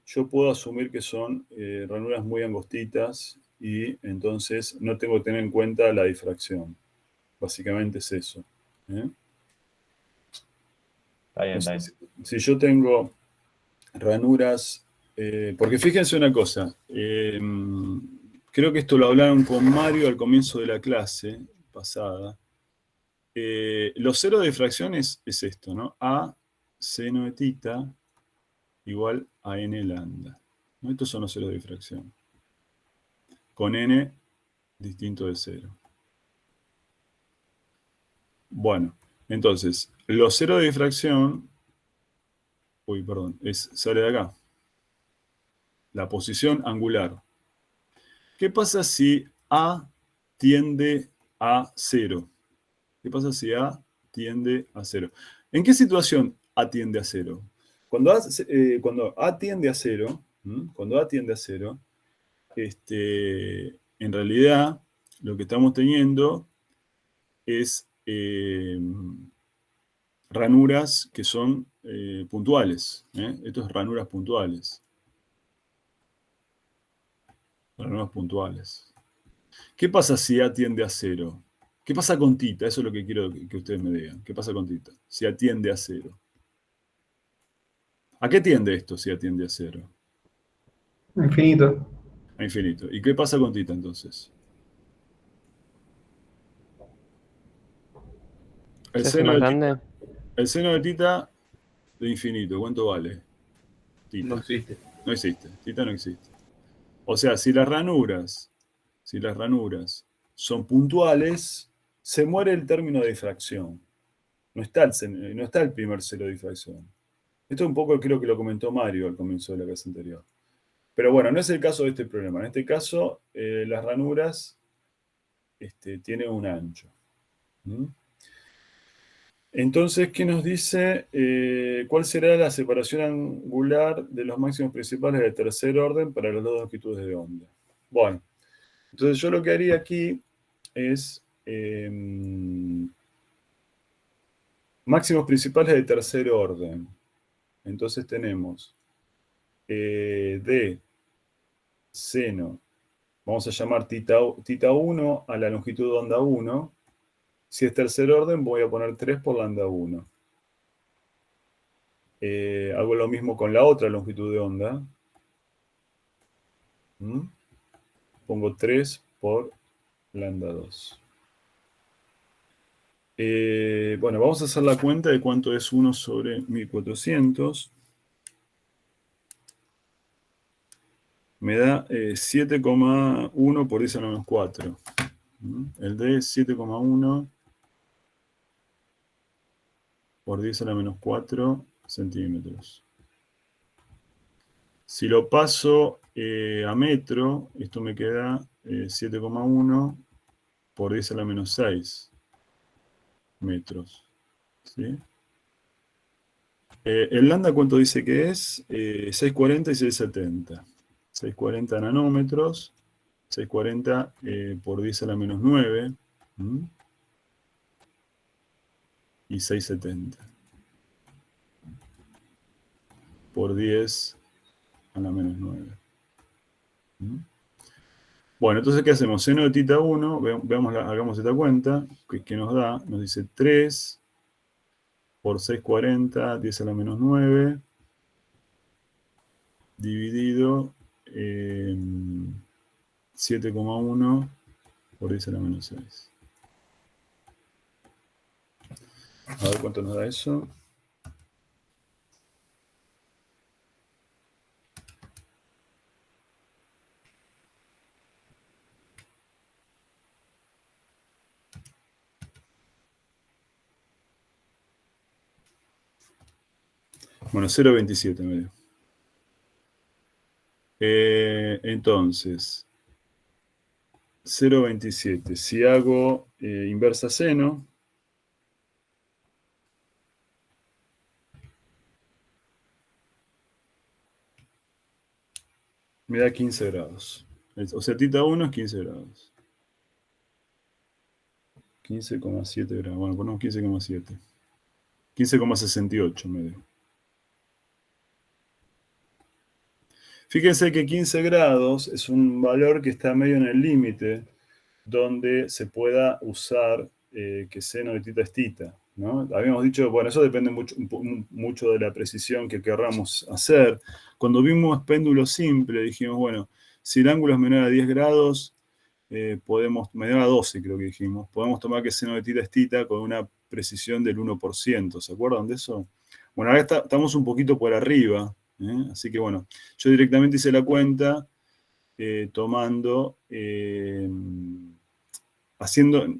yo puedo asumir que son ranuras muy angostitas y entonces no tengo que tener en cuenta la difracción. Básicamente es eso. Está bien, está bien. Si yo tengo ranuras, porque fíjense una cosa, creo que esto lo hablaron con Mario al comienzo de la clase pasada. Los ceros de difracción es esto, ¿no? A seno de tita igual a n lambda. ¿No? Estos son los ceros de difracción. Con n distinto de 0. Bueno, entonces, los ceros de difracción, sale de acá. La posición angular. ¿Qué pasa si A tiende a 0? ¿Qué pasa si A tiende a 0? ¿En qué situación A tiende a 0? Cuando A tiende a 0, en realidad lo que estamos teniendo es ranuras que son puntuales. Esto es ranuras puntuales. Ranuras puntuales. ¿Qué pasa si A tiende a 0? ¿Qué pasa con tita? Eso es lo que quiero que ustedes me digan. ¿Qué pasa con tita? Si A tiende a 0. ¿A qué tiende esto si A tiende a 0? Infinito. A infinito. ¿Y qué pasa con tita entonces? El ¿Se hace seno más de grande? El seno de tita de infinito, ¿cuánto vale? Tita. No existe. No existe. Tita no existe. O sea, si las ranuras son puntuales, se muere el término de difracción. No está el primer cero de difracción. Esto un poco creo que lo comentó Mario al comienzo de la clase anterior. Pero bueno, no es el caso de este problema. En este caso, las ranuras tienen un ancho. ¿Mm? Entonces, ¿qué nos dice? ¿Cuál será la separación angular de los máximos principales de tercer orden para las dos longitudes de onda? Bueno, entonces yo lo que haría aquí es máximos principales de tercer orden. Entonces tenemos de seno, vamos a llamar tita 1 a la longitud de onda 1. Si es tercer orden, voy a poner 3 por lambda 1. Hago lo mismo con la otra longitud de onda. Pongo 3 por lambda 2. Bueno, vamos a hacer la cuenta de cuánto es 1 sobre 1400. Me da 7,1 por 10 a la menos 4. El D es 7,1 por 10 a la menos 4 centímetros. Si lo paso a metro, esto me queda 7,1 por 10 a la menos 6 metros. ¿Sí? El lambda, ¿cuánto dice que es? 640 y 670. 640 nanómetros. 640 por 10 a la menos 9. Y 670 por 10 a la menos 9. Bueno, entonces, ¿qué hacemos? Seno de tita 1, veamos, hagamos esta cuenta, que nos da, nos dice 3 por 640, 10 a la menos 9, dividido 7,1 por 10 a la menos 6. A ver cuánto nos da eso. Bueno, 0,27 me dio. Entonces, 0,27. Si hago inversa seno, me da 15 grados. O sea, tita 1 es 15 grados. 15,7 grados. Bueno, ponemos 15,7. 15,68 me dio. Fíjense que 15 grados es un valor que está medio en el límite donde se pueda usar que seno de tita es tita, ¿no? Habíamos dicho, bueno, eso depende mucho de la precisión que querramos hacer. Cuando vimos péndulo simple, dijimos, bueno, si el ángulo es menor a 10 grados, menor a 12 creo que dijimos, podemos tomar que seno de tita es tita con una precisión del 1%. ¿Se acuerdan de eso? Bueno, ahora estamos un poquito por arriba. Así que bueno, yo directamente hice la cuenta tomando,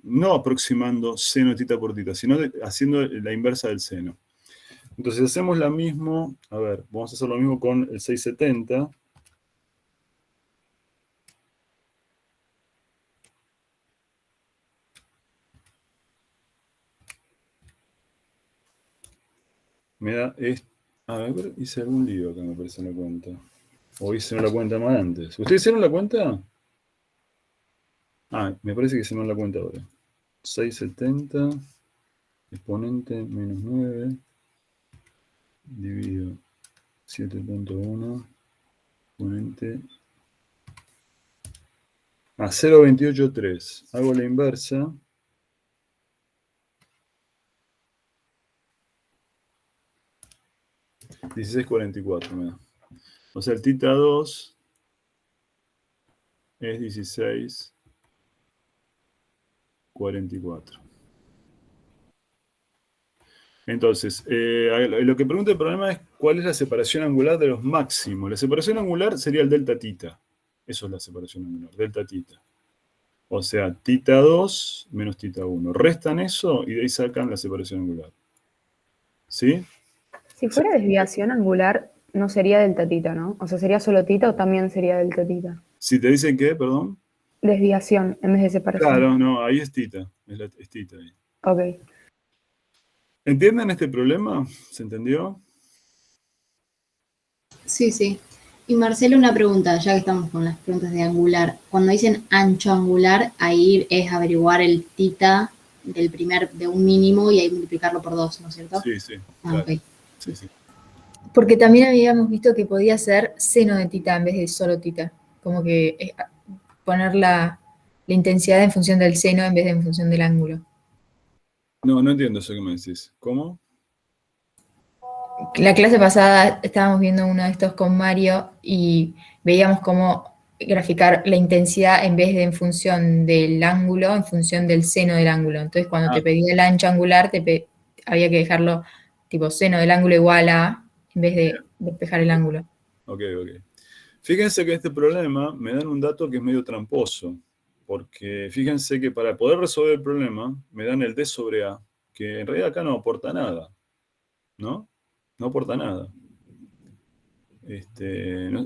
no aproximando seno de tita por tita, sino haciendo la inversa del seno. Entonces hacemos la misma, a ver, vamos a hacer lo mismo con el 670. Me da esto. A ver, hice algún lío acá, me parece, en la cuenta. O hice la cuenta más antes. ¿Ustedes hicieron la cuenta? Ah, me parece que hicieron la cuenta ahora. 670, exponente menos 9, dividido 7.1, exponente... 0,283. Hago la inversa. $16,44 me da. O sea, el tita 2 es 16,44. Entonces, lo que pregunta el problema es cuál es la separación angular de los máximos. La separación angular sería el delta tita. Eso es la separación angular, delta tita. O sea, tita 2 menos tita 1. Restan eso y de ahí sacan la separación angular. ¿Sí? Si fuera desviación angular, no sería delta tita, ¿no? O sea, ¿sería solo tita o también sería delta tita? Si te dicen que, perdón. Desviación en vez de separación. Claro, no, ahí es tita. Es tita ahí. Ok. ¿Entienden este problema? ¿Se entendió? Sí, sí. Y Marcelo, una pregunta, ya que estamos con las preguntas de angular. Cuando dicen ancho angular, ahí es averiguar el tita de un mínimo y ahí multiplicarlo por 2, ¿no es cierto? Sí, sí. Ah, Claro. ok. Sí, sí. Porque también habíamos visto que podía ser seno de tita en vez de solo tita. Como que poner la intensidad en función del seno en vez de en función del ángulo. No, no entiendo eso que me decís. ¿Cómo? La clase pasada estábamos viendo uno de estos con Mario y veíamos cómo graficar la intensidad en vez de en función del ángulo, en función del seno del ángulo. Entonces, cuando te pedía el ancho angular, había que dejarlo tipo seno del ángulo igual a, en vez de despejar el ángulo. Ok. Fíjense que este problema me dan un dato que es medio tramposo, porque fíjense que para poder resolver el problema me dan el D sobre A, que en realidad acá no aporta nada, ¿no? No aporta nada.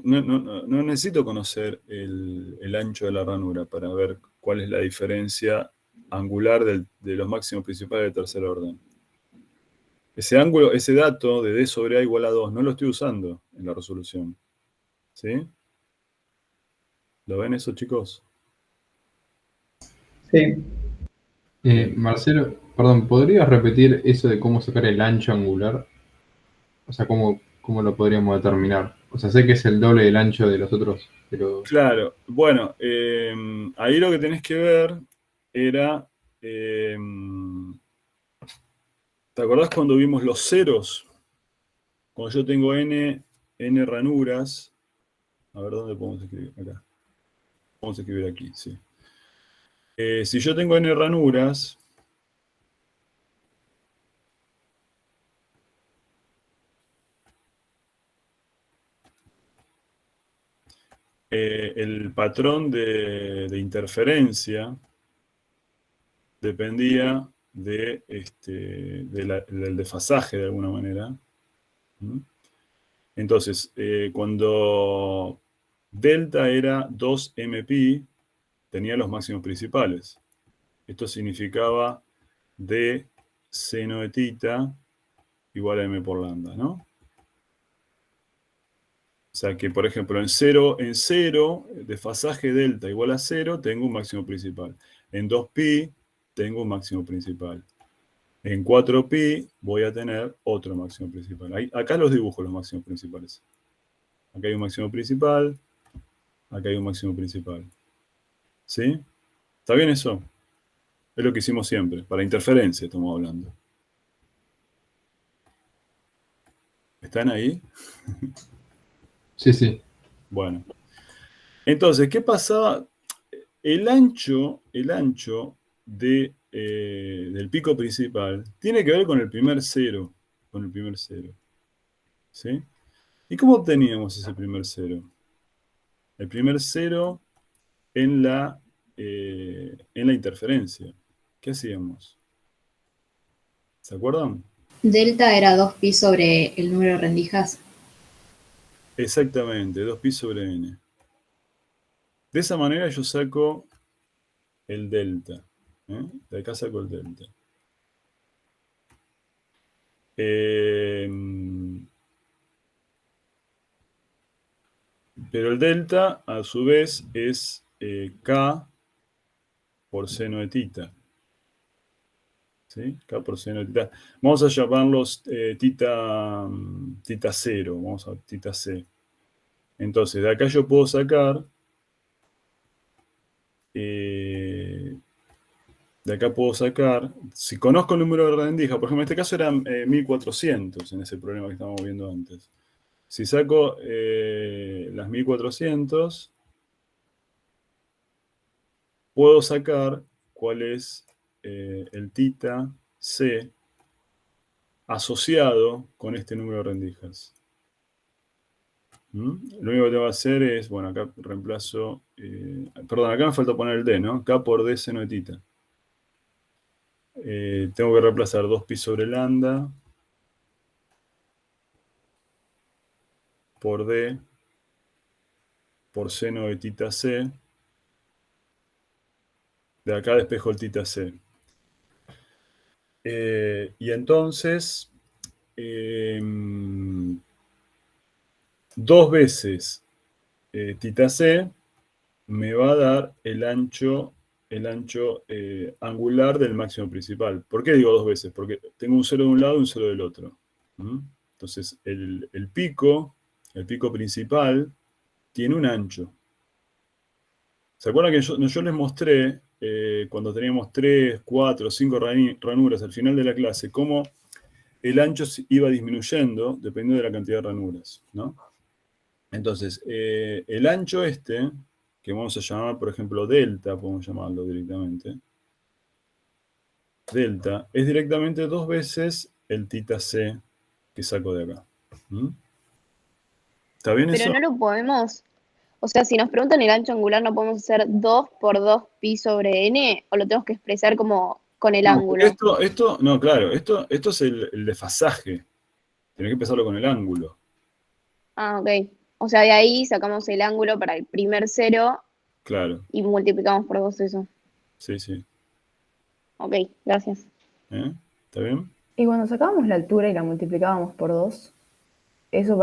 No necesito conocer el ancho de la ranura para ver cuál es la diferencia angular de los máximos principales de tercer orden. Ese ángulo, ese dato de D sobre A igual a 2, no lo estoy usando en la resolución. ¿Sí? ¿Lo ven eso, chicos? Sí. Marcelo, perdón, ¿podrías repetir eso de cómo sacar el ancho angular? O sea, ¿cómo lo podríamos determinar? O sea, sé que es el doble del ancho de los otros, pero... Claro, bueno, ahí lo que tenés que ver era, ¿te acordás cuando vimos los ceros? Cuando yo tengo n ranuras, a ver, ¿dónde podemos escribir? Acá. Vamos a escribir aquí, sí. Si yo tengo n ranuras, el patrón de interferencia dependía del desfasaje de alguna manera. ¿Mm? Entonces, cuando delta era 2mpi, tenía los máximos principales. Esto significaba d seno de tita igual a m por lambda, ¿no? O sea que, por ejemplo, en 0, desfasaje delta igual a 0, tengo un máximo principal. En 2pi, tengo un máximo principal. En 4pi, voy a tener otro máximo principal. Acá los dibujo los máximos principales. Acá hay un máximo principal, acá hay un máximo principal. ¿Sí? ¿Está bien eso? Es lo que hicimos siempre. Para interferencia estamos hablando. ¿Están ahí? Sí, sí. Bueno. Entonces, ¿qué pasaba? El ancho del pico principal tiene que ver con el primer cero. ¿Sí? ¿Y cómo obteníamos ese primer cero? El primer cero en la interferencia. ¿Qué hacíamos? ¿Se acuerdan? Delta era 2pi sobre el número de rendijas. Exactamente, 2pi sobre n. De esa manera yo saco el delta. De acá saco el delta. Pero el delta, a su vez, es K por seno de tita. ¿Sí? K por seno de tita. Vamos a llamarlos tita 0. Vamos a tita C. Entonces, de acá yo puedo sacar... si conozco el número de rendija, por ejemplo, en este caso eran 1400 en ese problema que estábamos viendo antes. Si saco las 1400, puedo sacar cuál es el tita C asociado con este número de rendijas. Lo único que tengo que hacer es, bueno, acá reemplazo, perdón, acá me falta poner el D, ¿no? K por D seno de tita. Tengo que reemplazar 2pi sobre lambda por D por seno de tita C. De acá despejo el tita C. Y entonces, 2 veces tita C me va a dar el ancho angular del máximo principal. ¿Por qué digo 2 veces? Porque tengo un cero de un lado y un cero del otro. Entonces, el pico principal tiene un ancho. ¿Se acuerdan que yo les mostré, cuando teníamos 3, 4, 5 ranuras al final de la clase, cómo el ancho iba disminuyendo dependiendo de la cantidad de ranuras, ¿no? Entonces, el ancho que vamos a llamar, por ejemplo, delta, podemos llamarlo directamente, delta, es directamente 2 veces el tita C que saco de acá. ¿Está bien eso? Pero no lo podemos, o sea, si nos preguntan el ancho angular, ¿no podemos hacer 2 por 2 pi sobre n? ¿O lo tenemos que expresar como con el ángulo? No, claro, esto es el desfasaje. Tenés que empezarlo con el ángulo. Ah, ok. O sea, de ahí sacamos el ángulo para el primer cero Claro, y multiplicamos por 2 eso. sí, sí. Ok, gracias. ¿Está bien? Y cuando sacábamos la altura y la multiplicábamos por 2, eso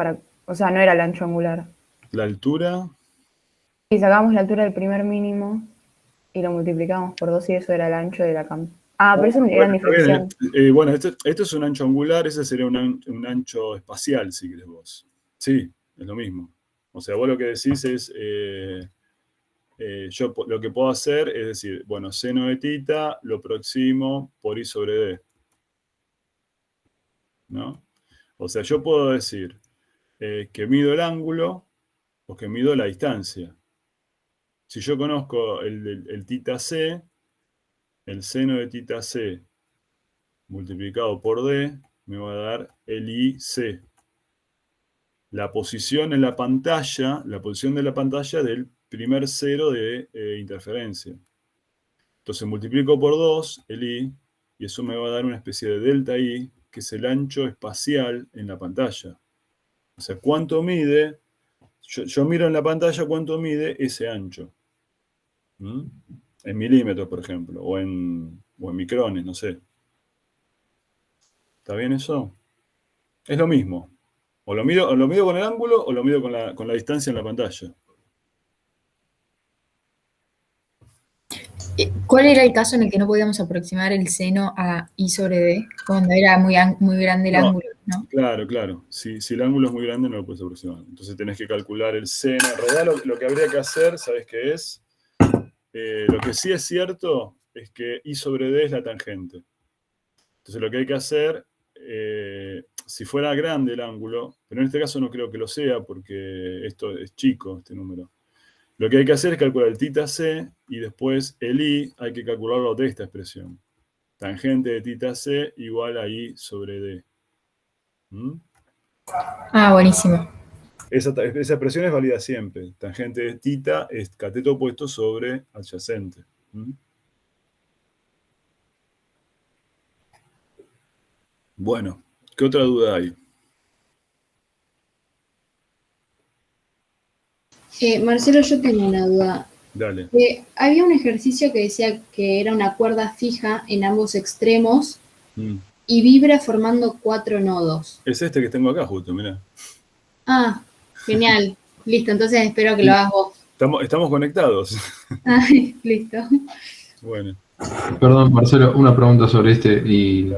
o sea, no era el ancho angular. La altura, Y sacábamos la altura del primer mínimo y lo multiplicábamos por 2 y eso era el ancho de la cama. Ah, pero eso era mi fracción. bueno, esto es un ancho angular, ese sería un ancho espacial, si querés vos. Sí, es lo mismo. O sea, vos lo que decís es, yo lo que puedo hacer es decir, bueno, seno de tita lo aproximo por I sobre D. ¿No? O sea, yo puedo decir que mido el ángulo o que mido la distancia. Si yo conozco el tita C, el seno de tita C multiplicado por D me va a dar el IC. La posición en la pantalla, del primer cero de interferencia. Entonces multiplico por 2 el I y eso me va a dar una especie de delta I, que es el ancho espacial en la pantalla. O sea, ¿cuánto mide? Yo miro en la pantalla cuánto mide ese ancho. En milímetros, por ejemplo, o en micrones, no sé. ¿Está bien eso? Es lo mismo. O lo mido con el ángulo o lo mido con la distancia en la pantalla. ¿Cuál era el caso en el que no podíamos aproximar el seno a I sobre D? Cuando era muy grande el ángulo, ¿no? Claro. Si el ángulo es muy grande no lo puedes aproximar. Entonces tenés que calcular el seno. En realidad lo que habría que hacer, ¿sabes qué es? Lo que sí es cierto es que I sobre D es la tangente. Entonces lo que hay que hacer, si fuera grande el ángulo, pero en este caso no creo que lo sea porque esto es chico, este número. Lo que hay que hacer es calcular el tita C y después el I hay que calcularlo de esta expresión. Tangente de tita C igual a I sobre D. Ah, buenísimo. Esa expresión es válida siempre. Tangente de tita es cateto opuesto sobre adyacente. Bueno, ¿qué otra duda hay? Marcelo, yo tengo una duda. Dale. Había un ejercicio que decía que era una cuerda fija en ambos extremos y vibra formando 4 nodos. Es este que tengo acá justo, mirá. Ah, genial. Listo, entonces espero que lo hagas vos. Estamos conectados. Ay, listo. Bueno. Perdón, Marcelo, una pregunta sobre y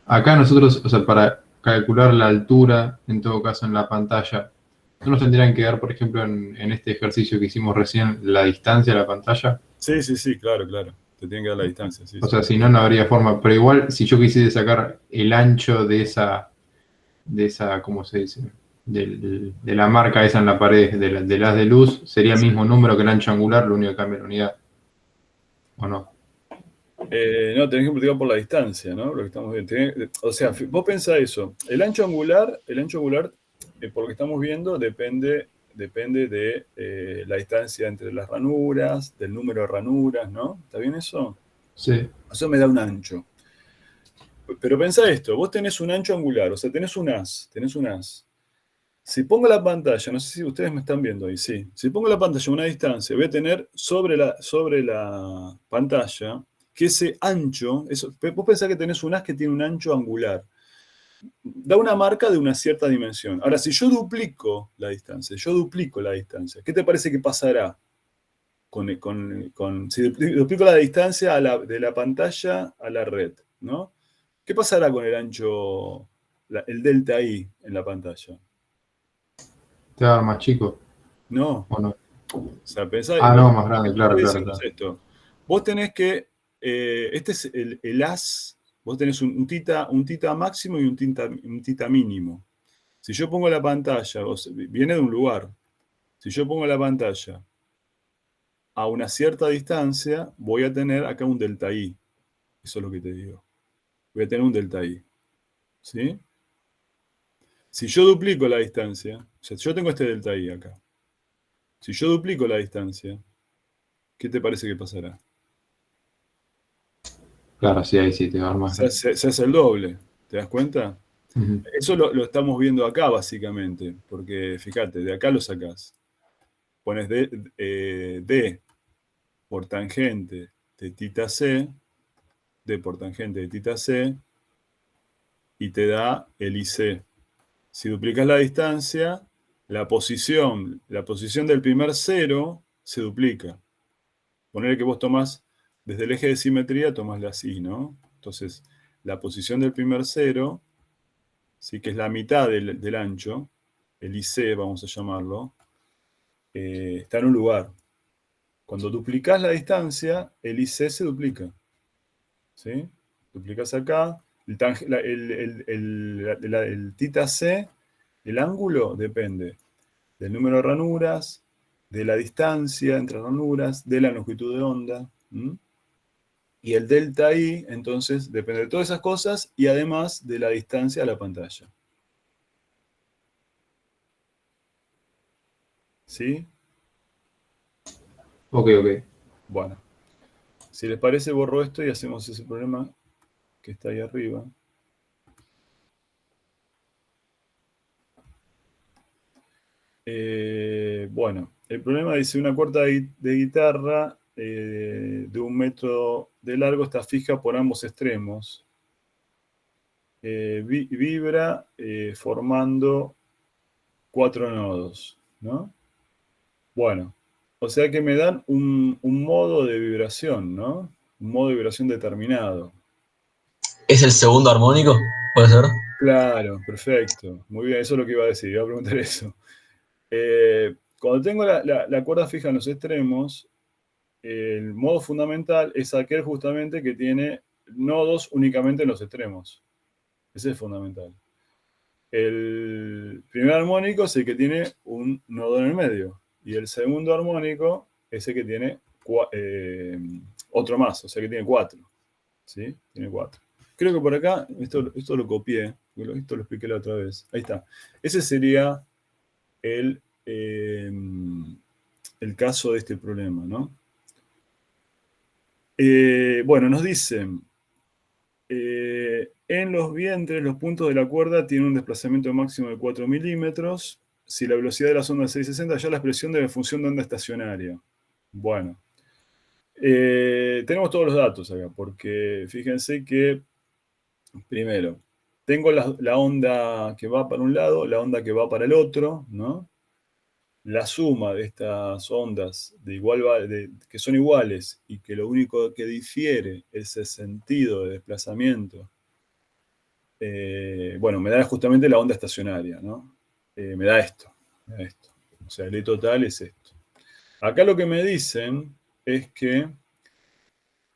acá nosotros, o sea, para calcular la altura, en todo caso en la pantalla, ¿no nos tendrían que dar, por ejemplo, en este ejercicio que hicimos recién, la distancia de la pantalla? Sí, claro. Te tienen que dar la distancia. Sí, o sea, si no, no habría forma. Pero igual, si yo quisiera sacar el ancho de esa, ¿cómo se dice? De la marca esa en la pared, del haz de luz, sería el mismo número que el ancho angular, lo único que cambia la unidad. ¿O no? No, tenés que multiplicar por la distancia, ¿no? Lo que estamos viendo. O sea, vos pensá eso. El ancho angular, por lo que estamos viendo, depende de la distancia entre las ranuras, del número de ranuras, ¿no? ¿Está bien eso? Sí. Eso me da un ancho. Pero pensá esto, vos tenés un ancho angular, o sea, tenés un haz. Si pongo la pantalla, no sé si ustedes me están viendo ahí, sí. Si pongo la pantalla a una distancia, voy a tener sobre la pantalla que ese ancho, vos pensás que tenés un haz que tiene un ancho angular. Da una marca de una cierta dimensión. Ahora, si yo duplico la distancia, ¿qué te parece que pasará? Si duplico la distancia de la pantalla a la red, ¿no? ¿Qué pasará con el ancho, el delta I en la pantalla? ¿Te va a dar más chico? No. ¿O no? O sea, pensá, No, más grande, claro. Esto. Vos tenés que, este es el haz, vos tenés un tita máximo y un tita mínimo. Si yo pongo la pantalla, viene de un lugar. Si yo pongo la pantalla a una cierta distancia, voy a tener acá un delta I. Eso es lo que te digo. Voy a tener un delta I. ¿Sí? Si yo duplico la distancia, o sea, yo tengo este delta I acá. Si yo duplico la distancia, ¿qué te parece que pasará? Claro, sí, ahí sí te va a dar más. Se hace el doble, ¿te das cuenta? Ujú. Eso lo estamos viendo acá, básicamente, porque fíjate, de acá lo sacás. Pones D por tangente de tita C, D por tangente de tita C, y te da el IC. Si duplicas la distancia, la posición del primer cero se duplica. Ponele que vos tomás, desde el eje de simetría, tomás la I, ¿no? Entonces, la posición del primer cero, ¿sí? Que es la mitad del ancho, el IC, vamos a llamarlo, está en un lugar. Cuando duplicás la distancia, el IC se duplica. ¿Sí? Duplicás acá, el tita C, el ángulo depende del número de ranuras, de la distancia entre ranuras, de la longitud de onda. Y el delta I, entonces, depende de todas esas cosas y además de la distancia a la pantalla. ¿Sí? Ok. Bueno. Si les parece, borro esto y hacemos ese problema que está ahí arriba. Bueno, el problema dice una cuerda de guitarra de 1 metro de largo está fija por ambos extremos. Vibra formando 4 nodos, ¿no? Bueno, o sea que me dan un modo de vibración, ¿no? Un modo de vibración determinado. ¿Es el segundo armónico? ¿Puede ser? Claro, perfecto. Muy bien, eso es lo que iba a decir, iba a preguntar eso. Cuando tengo la cuerda fija en los extremos, el modo fundamental es aquel justamente que tiene nodos únicamente en los extremos. Ese es fundamental. El primer armónico es el que tiene un nodo en el medio. Y el segundo armónico es el que tiene otro más, o sea que tiene 4. ¿Sí? Tiene 4. Creo que por acá, esto lo copié, esto lo expliqué la otra vez. Ahí está. Ese sería el caso de este problema, ¿no? Bueno, nos dicen, en los vientres, los puntos de la cuerda tienen un desplazamiento máximo de 4 milímetros. Si la velocidad de las ondas es 660, ya la expresión de función de onda estacionaria. Bueno, tenemos todos los datos acá, porque fíjense que, primero, tengo la onda que va para un lado, la onda que va para el otro, ¿no? La suma de estas ondas que son iguales y que lo único que difiere es el sentido de desplazamiento, bueno, me da justamente la onda estacionaria, ¿no? Me da esto. O sea, el E total es esto. Acá lo que me dicen es que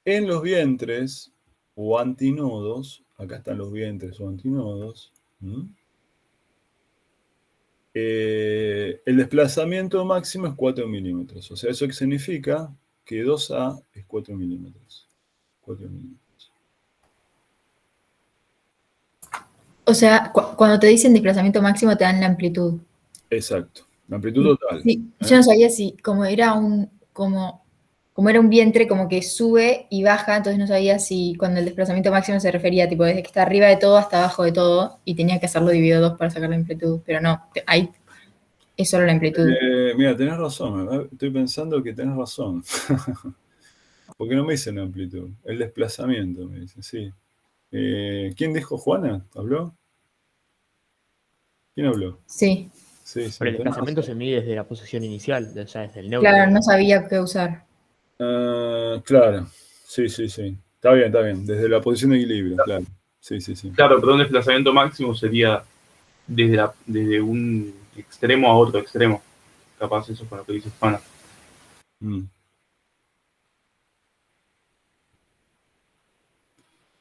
en los vientres o antinodos, acá están los vientres o antinodos, el desplazamiento máximo es 4 milímetros. O sea, eso significa que 2A es 4 milímetros. 4 milímetros. O sea, cuando te dicen desplazamiento máximo te dan la amplitud. Exacto, la amplitud total. Sí, yo no sabía si como era como como era un vientre, como que sube y baja, entonces no sabía si cuando el desplazamiento máximo se refería tipo desde que está arriba de todo hasta abajo de todo, y tenía que hacerlo dividido 2 para sacar la amplitud, pero no, ahí es solo la amplitud. Mira, tenés razón, ¿verdad? Estoy pensando que tenés razón. Porque no me dicen amplitud, el desplazamiento me dicen, sí. ¿Quién dijo Juana? ¿Habló? ¿Quién habló? Sí. Sí, sí. Pero el tenés desplazamiento razón. se mide desde la posición inicial, o sea, desde el neutro. Claro, no sabía qué usar. Claro, sí, sí, sí. Está bien, desde la posición de equilibrio, claro. Sí, sí, sí. Claro, pero un desplazamiento máximo sería desde un extremo a otro extremo. Capaz eso es con lo que dice Juana.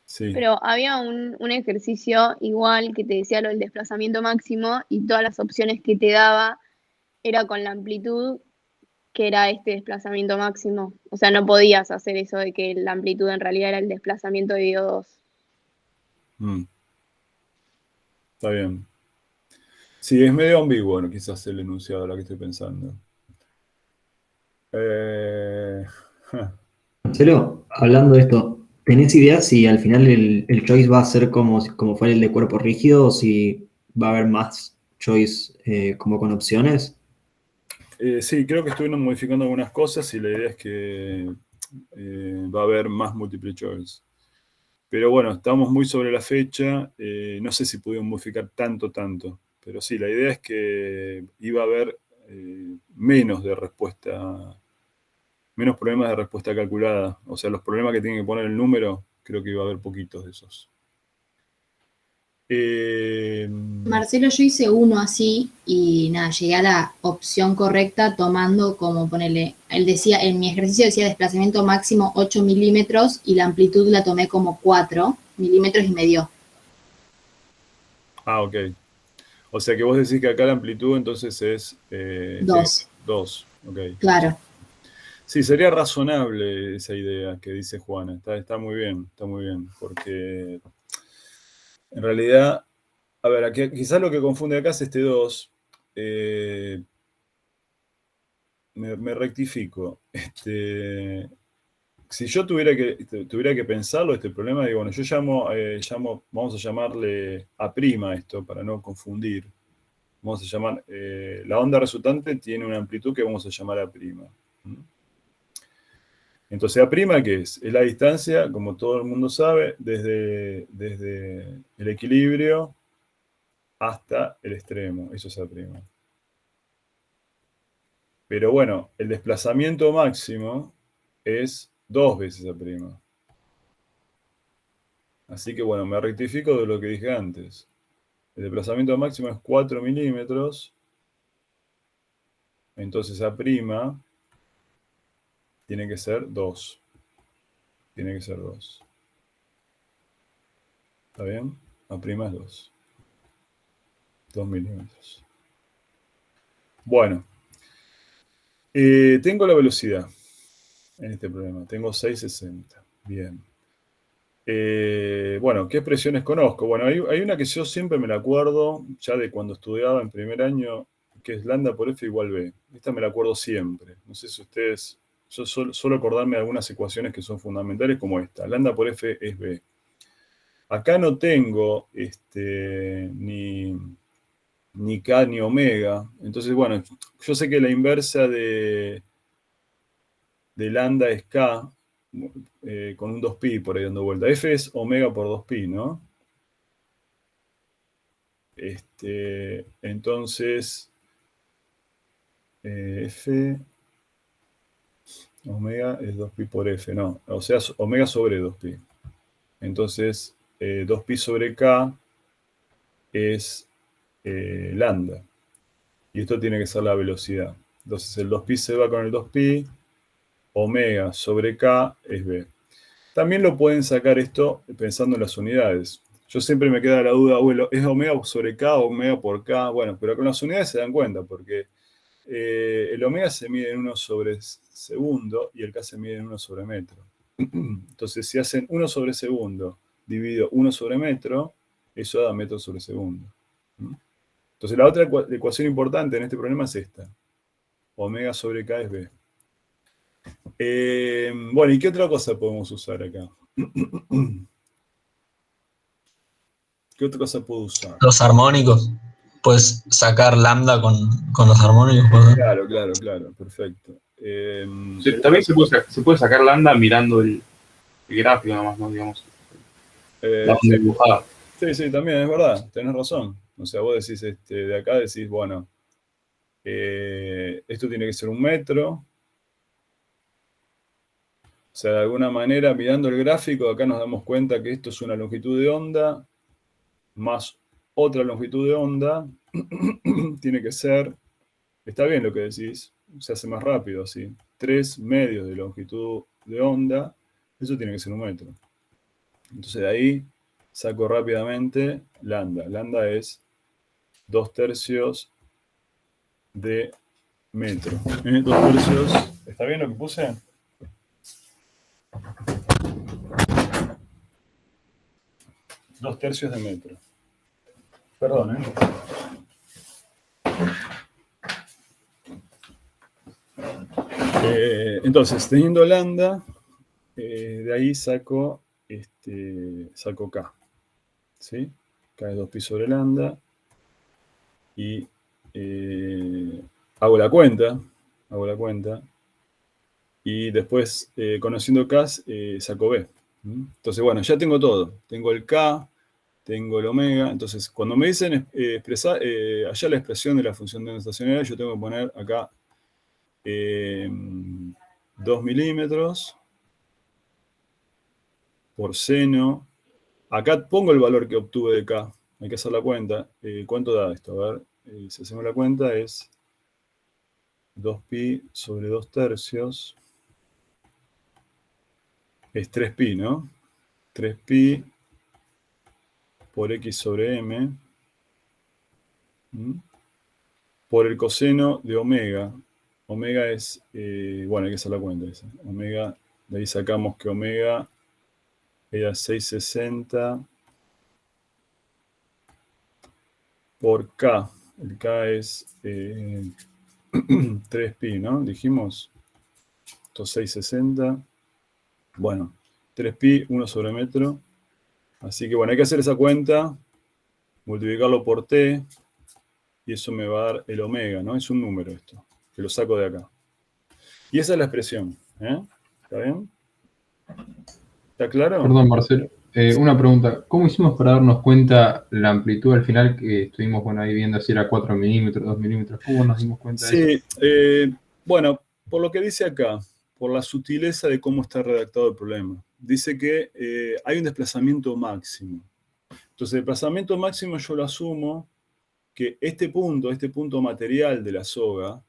Sí. Pero había un ejercicio igual que te decía lo del desplazamiento máximo y todas las opciones que te daba era con la amplitud que era este desplazamiento máximo. O sea, no podías hacer eso de que la amplitud en realidad era el desplazamiento dividido 2. Está bien. Sí, es medio ambiguo, ¿no? Quizás el enunciado a la que estoy pensando. Marcelo, hablando de esto, ¿tenés idea si al final el choice va a ser como fue el de cuerpo rígido o si va a haber más choice como con opciones? Sí, creo que estuvieron modificando algunas cosas y la idea es que va a haber más multiple choice. Pero bueno, estamos muy sobre la fecha, no sé si pudieron modificar tanto, pero sí, la idea es que iba a haber menos problemas de respuesta calculada. O sea, los problemas que tienen que poner el número, creo que iba a haber poquitos de esos. Marcelo, yo hice uno así y nada, llegué a la opción correcta tomando como ponerle, él decía, en mi ejercicio decía desplazamiento máximo 8 milímetros y la amplitud la tomé como 4 milímetros y me dio. Ok. O sea que vos decís que acá la amplitud entonces es 2. 2. Ok. Claro. Sí, sería razonable esa idea que dice Juana. Está muy bien, porque en realidad, a ver, aquí, quizás lo que confunde acá es este 2. Me rectifico. Si yo tuviera que pensarlo, este problema, digo, bueno, yo llamo, vamos a llamarle A' esto, para no confundir. Vamos a llamar, la onda resultante tiene una amplitud que vamos a llamar A'. Entonces, A', ¿qué es? Es la distancia, como todo el mundo sabe, desde el equilibrio hasta el extremo. Eso es A'. Pero bueno, el desplazamiento máximo es 2 veces A'. Así que bueno, me rectifico de lo que dije antes. El desplazamiento máximo es 4 milímetros. Entonces A' tiene que ser 2. Tiene que ser 2. ¿Está bien? A' es 2. 2 milímetros. Bueno. Tengo la velocidad en este problema. Tengo 660. Bien. Bueno, ¿qué expresiones conozco? Bueno, hay una que yo siempre me la acuerdo, ya de cuando estudiaba en primer año, que es lambda por F igual B. Esta me la acuerdo siempre. No sé si ustedes... Yo suelo acordarme de algunas ecuaciones que son fundamentales como esta. Lambda por F es B. Acá no tengo ni K ni omega. Entonces, bueno, yo sé que la inversa de lambda es K, con un 2pi por ahí dando vuelta. F es omega por 2pi, ¿no? Entonces, F, omega es 2pi por F, no. O sea, omega sobre 2pi. Entonces, 2pi sobre K es lambda. Y esto tiene que ser la velocidad. Entonces, el 2pi se va con el 2pi. Omega sobre K es B. También lo pueden sacar esto pensando en las unidades. Yo siempre me queda la duda, bueno, ¿es omega sobre K o omega por K? Bueno, pero con las unidades se dan cuenta, porque el omega se mide en 1 sobre segundo y el K se mide en 1 sobre metro. Entonces, si hacen 1 sobre segundo dividido 1 sobre metro, eso da metro sobre segundo. Entonces, la otra ecuación importante en este problema es esta. Omega sobre K es B. Bueno, ¿y qué otra cosa podemos usar acá? ¿Qué otra cosa puedo usar? Los armónicos. Puedes sacar lambda con los armónicos. ¿Puedo? Claro, perfecto. También se puede sacar lambda mirando el gráfico nomás, ¿no? Digamos. La onda dibujada. Sí, también es verdad, tenés razón. O sea, vos decís, de acá decís, bueno, esto tiene que ser 1 metro. O sea, de alguna manera, mirando el gráfico, acá nos damos cuenta que esto es una longitud de onda más otra longitud de onda. Tiene que ser, está bien lo que decís, se hace más rápido así. 3 medios de longitud de onda, eso tiene que ser 1 metro. Entonces de ahí saco rápidamente lambda. Lambda es 2/3 de metro. 2/3, ¿está bien lo que puse? Dos tercios de metro. Perdón, entonces, teniendo lambda, de ahí saco K. ¿Sí? K es 2pi sobre lambda. Y hago la cuenta. Y después, conociendo K, saco B. Entonces, bueno, ya tengo todo. Tengo el K, tengo el omega. Entonces, cuando me dicen expresar, allá la expresión de la función de onda estacionaria, yo tengo que poner acá 2 milímetros por seno. Acá pongo el valor que obtuve de K. Hay que hacer la cuenta. ¿Cuánto da esto? A ver, si hacemos la cuenta es 2pi sobre 2/3. Es 3pi, ¿no? 3pi por x sobre m. Por el coseno de omega. Omega es, bueno, hay que hacer la cuenta esa. Omega, de ahí sacamos que omega era 660 por K. El K es 3pi, ¿no? Dijimos. Esto es 660. Bueno, 3pi, 1 sobre metro. Así que bueno, hay que hacer esa cuenta, multiplicarlo por t, y eso me va a dar el omega, ¿no? Es un número esto, que lo saco de acá. Y esa es la expresión, ¿Está bien? ¿Está claro? Perdón, Marcelo. Una pregunta. ¿Cómo hicimos para darnos cuenta la amplitud al final que estuvimos ahí viendo si era 4 milímetros, 2 milímetros? ¿Cómo nos dimos cuenta de eso? Sí, bueno, por lo que dice acá, por la sutileza de cómo está redactado el problema. Dice que hay un desplazamiento máximo. Entonces, el desplazamiento máximo yo lo asumo que este punto material de la soga,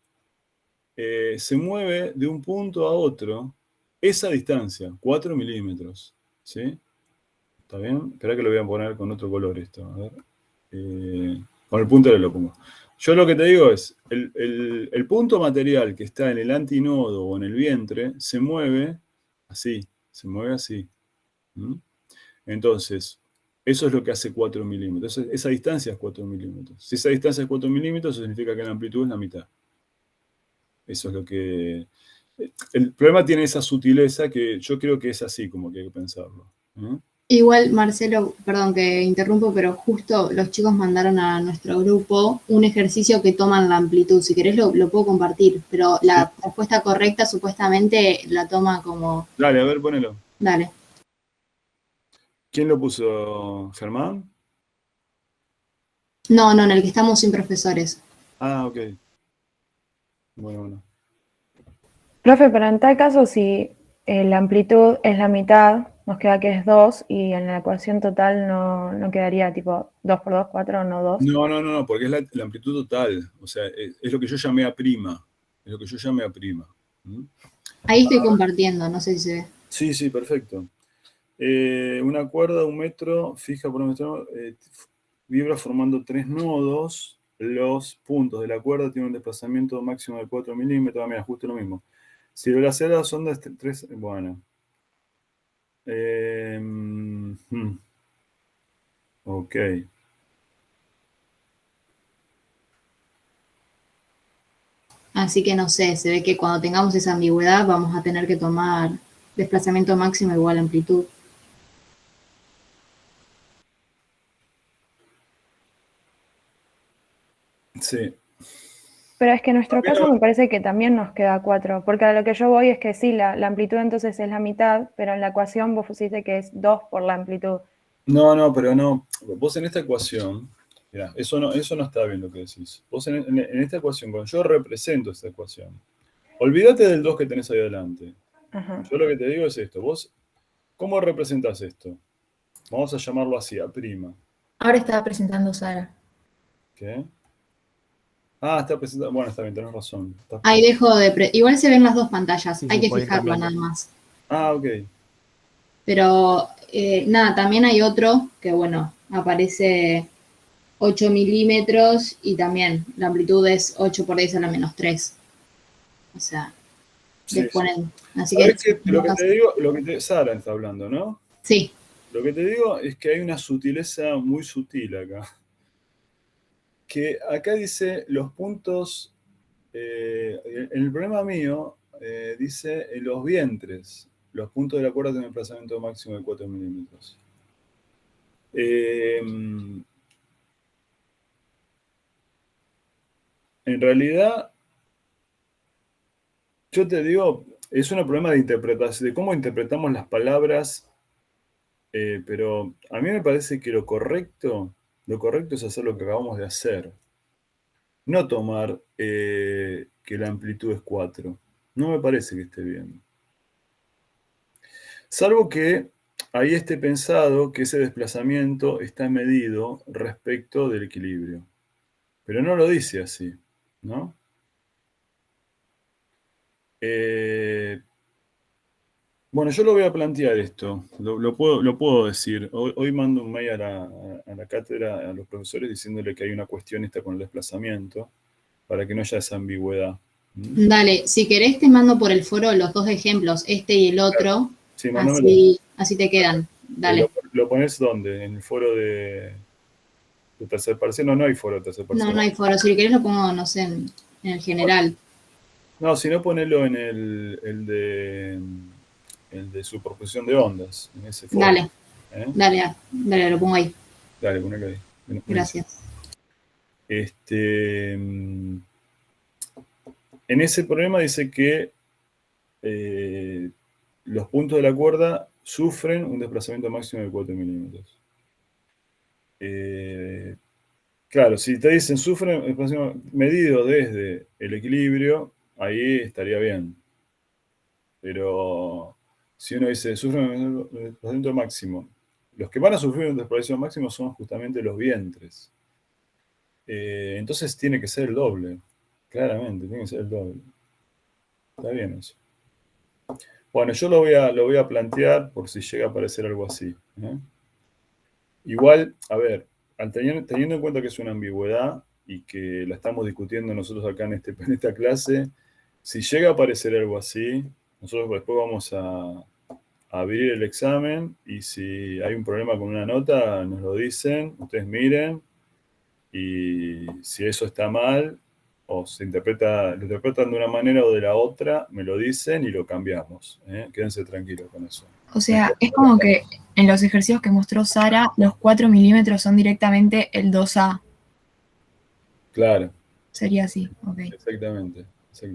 se mueve de un punto a otro esa distancia, 4 milímetros. ¿Sí? ¿Está bien? Espera que lo voy a poner con otro color esto. A ver. Con el puntero lo pongo. Yo lo que te digo es, el punto material que está en el antinodo o en el vientre se mueve así. Entonces, eso es lo que hace 4 milímetros. Esa distancia es 4 milímetros. Si esa distancia es 4 milímetros, eso significa que la amplitud es la mitad. Eso es lo que... El problema tiene esa sutileza que yo creo que es así como que hay que pensarlo. Igual, Marcelo, perdón que interrumpo, pero justo los chicos mandaron a nuestro grupo un ejercicio que toman la amplitud. Si querés lo puedo compartir, pero la respuesta correcta supuestamente la toma como... Dale, a ver, ponelo. Dale. ¿Quién lo puso? ¿Germán? No, en el que estamos sin profesores. Ah, ok. Bueno. Profe, pero en tal caso, si la amplitud es la mitad, nos queda que es 2, y en la ecuación total no quedaría tipo 2 por 2, 4, no 2. No, porque es la amplitud total. O sea, es lo que yo llamé a prima. Ahí estoy compartiendo, no sé si se ve. Sí, perfecto. Una cuerda, 1 metro, fija por 1 metro, vibra formando 3 nodos. Los puntos de la cuerda tienen un desplazamiento máximo de 4 milímetros. Mira, justo lo mismo. Si la velocidad de las ondas es 3, bueno. Ok. Así que no sé, se ve que cuando tengamos esa ambigüedad vamos a tener que tomar desplazamiento máximo igual a amplitud. Sí. Pero es que en nuestro caso me parece que también nos queda 4, porque a lo que yo voy es que sí, la amplitud entonces es la mitad, pero en la ecuación vos pusiste que es 2 por la amplitud. No, pero no. Vos en esta ecuación, mirá, eso no está bien lo que decís. Vos en esta ecuación, cuando yo represento esta ecuación, olvídate del 2 que tenés ahí adelante. Ajá. Yo lo que te digo es esto. Vos, ¿cómo representás esto? Vamos a llamarlo así, A'. Ahora estaba presentando Sara. ¿Qué? Ah, está presentando. Bueno, está bien, tenés razón. Ahí dejo de... Igual se ven las dos pantallas, hay que puede ir fijarlo cambiando. nada más. Ah, ok. Pero nada, también hay otro que, bueno, aparece 8 milímetros y también la amplitud es 8 por 10 a la menos 3. O sea, Sí, le ponen... Así ¿Sabés que... qué? Lo que te digo, Sara está hablando, ¿no? Sí. Lo que te digo es que hay una sutileza muy sutil acá. Que acá dice los puntos, en el problema mío, dice los vientres, los puntos de la cuerda tienen un desplazamiento máximo de 4 milímetros. En realidad, yo te digo, es un problema de interpretación, de cómo interpretamos las palabras, pero a mí me parece que lo correcto es hacer lo que acabamos de hacer. No tomar que la amplitud es 4. No me parece que esté bien. Salvo que ahí esté pensado que ese desplazamiento está medido respecto del equilibrio. Pero no lo dice así, ¿no? Bueno, yo lo voy a plantear esto. Lo puedo decir. Hoy mando un mail a la cátedra, a los profesores, diciéndole que hay una cuestión esta con el desplazamiento, para que no haya esa ambigüedad. Dale, si querés te mando por el foro los dos ejemplos, este y el otro, Sí, mándamelo. así te quedan. Dale. ¿Lo pones dónde? ¿En el foro de tercer parcial? No hay foro de tercer parcial. No hay foro. Si querés lo pongo, no sé, en el general. No, si no, ponelo en el de superposición de ondas, en ese foro. Dale. Dale, lo pongo ahí. Dale, ponelo ahí. Gracias. En ese problema dice que los puntos de la cuerda sufren un desplazamiento máximo de 4 milímetros. Claro, si te dicen sufren un desplazamiento medido desde el equilibrio, ahí estaría bien. Pero si uno dice sufren un desplazamiento máximo, los que van a sufrir un desplazamiento máximo son justamente los vientres. Entonces tiene que ser el doble. Claramente, tiene que ser el doble. Está bien eso. Bueno, yo lo voy a plantear por si llega a aparecer algo así. Igual, a ver, teniendo en cuenta que es una ambigüedad y que la estamos discutiendo nosotros acá en esta clase, si llega a aparecer algo así, nosotros después vamos a abrir el examen y si hay un problema con una nota, nos lo dicen, ustedes miren, y si eso está mal o lo interpretan de una manera o de la otra, me lo dicen y lo cambiamos. Quédense tranquilos con eso. O sea, es como que en los ejercicios que mostró Sara, los 4 milímetros son directamente el 2A. Claro. Sería así, ok. Exactamente. Sí.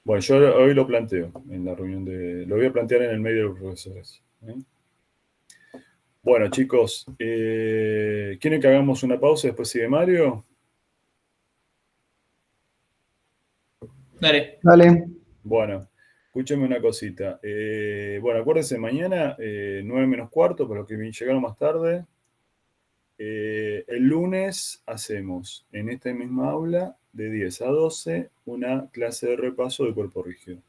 Bueno, yo hoy lo planteo en la reunión lo voy a plantear en el medio de los profesores. Bueno, chicos, ¿quieren que hagamos una pausa y después sigue Mario? Dale. Bueno, escúchenme una cosita. Bueno, acuérdense, mañana 9 menos cuarto, para los que llegaron más tarde. El lunes hacemos en esta misma aula, de 10 a 12, una clase de repaso de cuerpo rígido.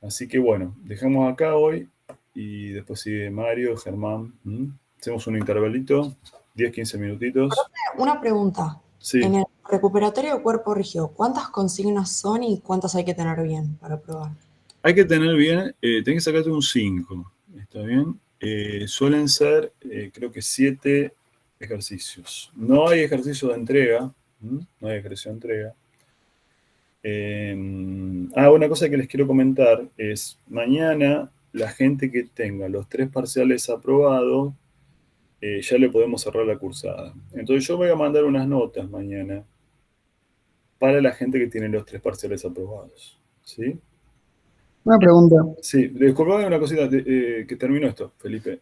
Así que bueno, dejamos acá hoy y después sigue Mario, Germán. Hacemos un intervalito, 10-15 minutitos. Una pregunta. Sí. En el recuperatorio de cuerpo rígido, ¿cuántas consignas son y cuántas hay que tener bien para probar? Hay que tener bien, tenés que sacarte un 5, ¿está bien? Suelen ser, creo que 7 ejercicios. No hay ejercicio de entrega, No hay ejercicio de entrega. Una cosa que les quiero comentar es, mañana la gente que tenga los 3 parciales aprobados, ya le podemos cerrar la cursada. Entonces yo voy a mandar unas notas mañana para la gente que tiene los 3 parciales aprobados. ¿Sí? Una pregunta. Sí, disculpame una cosita, que termino esto, Felipe.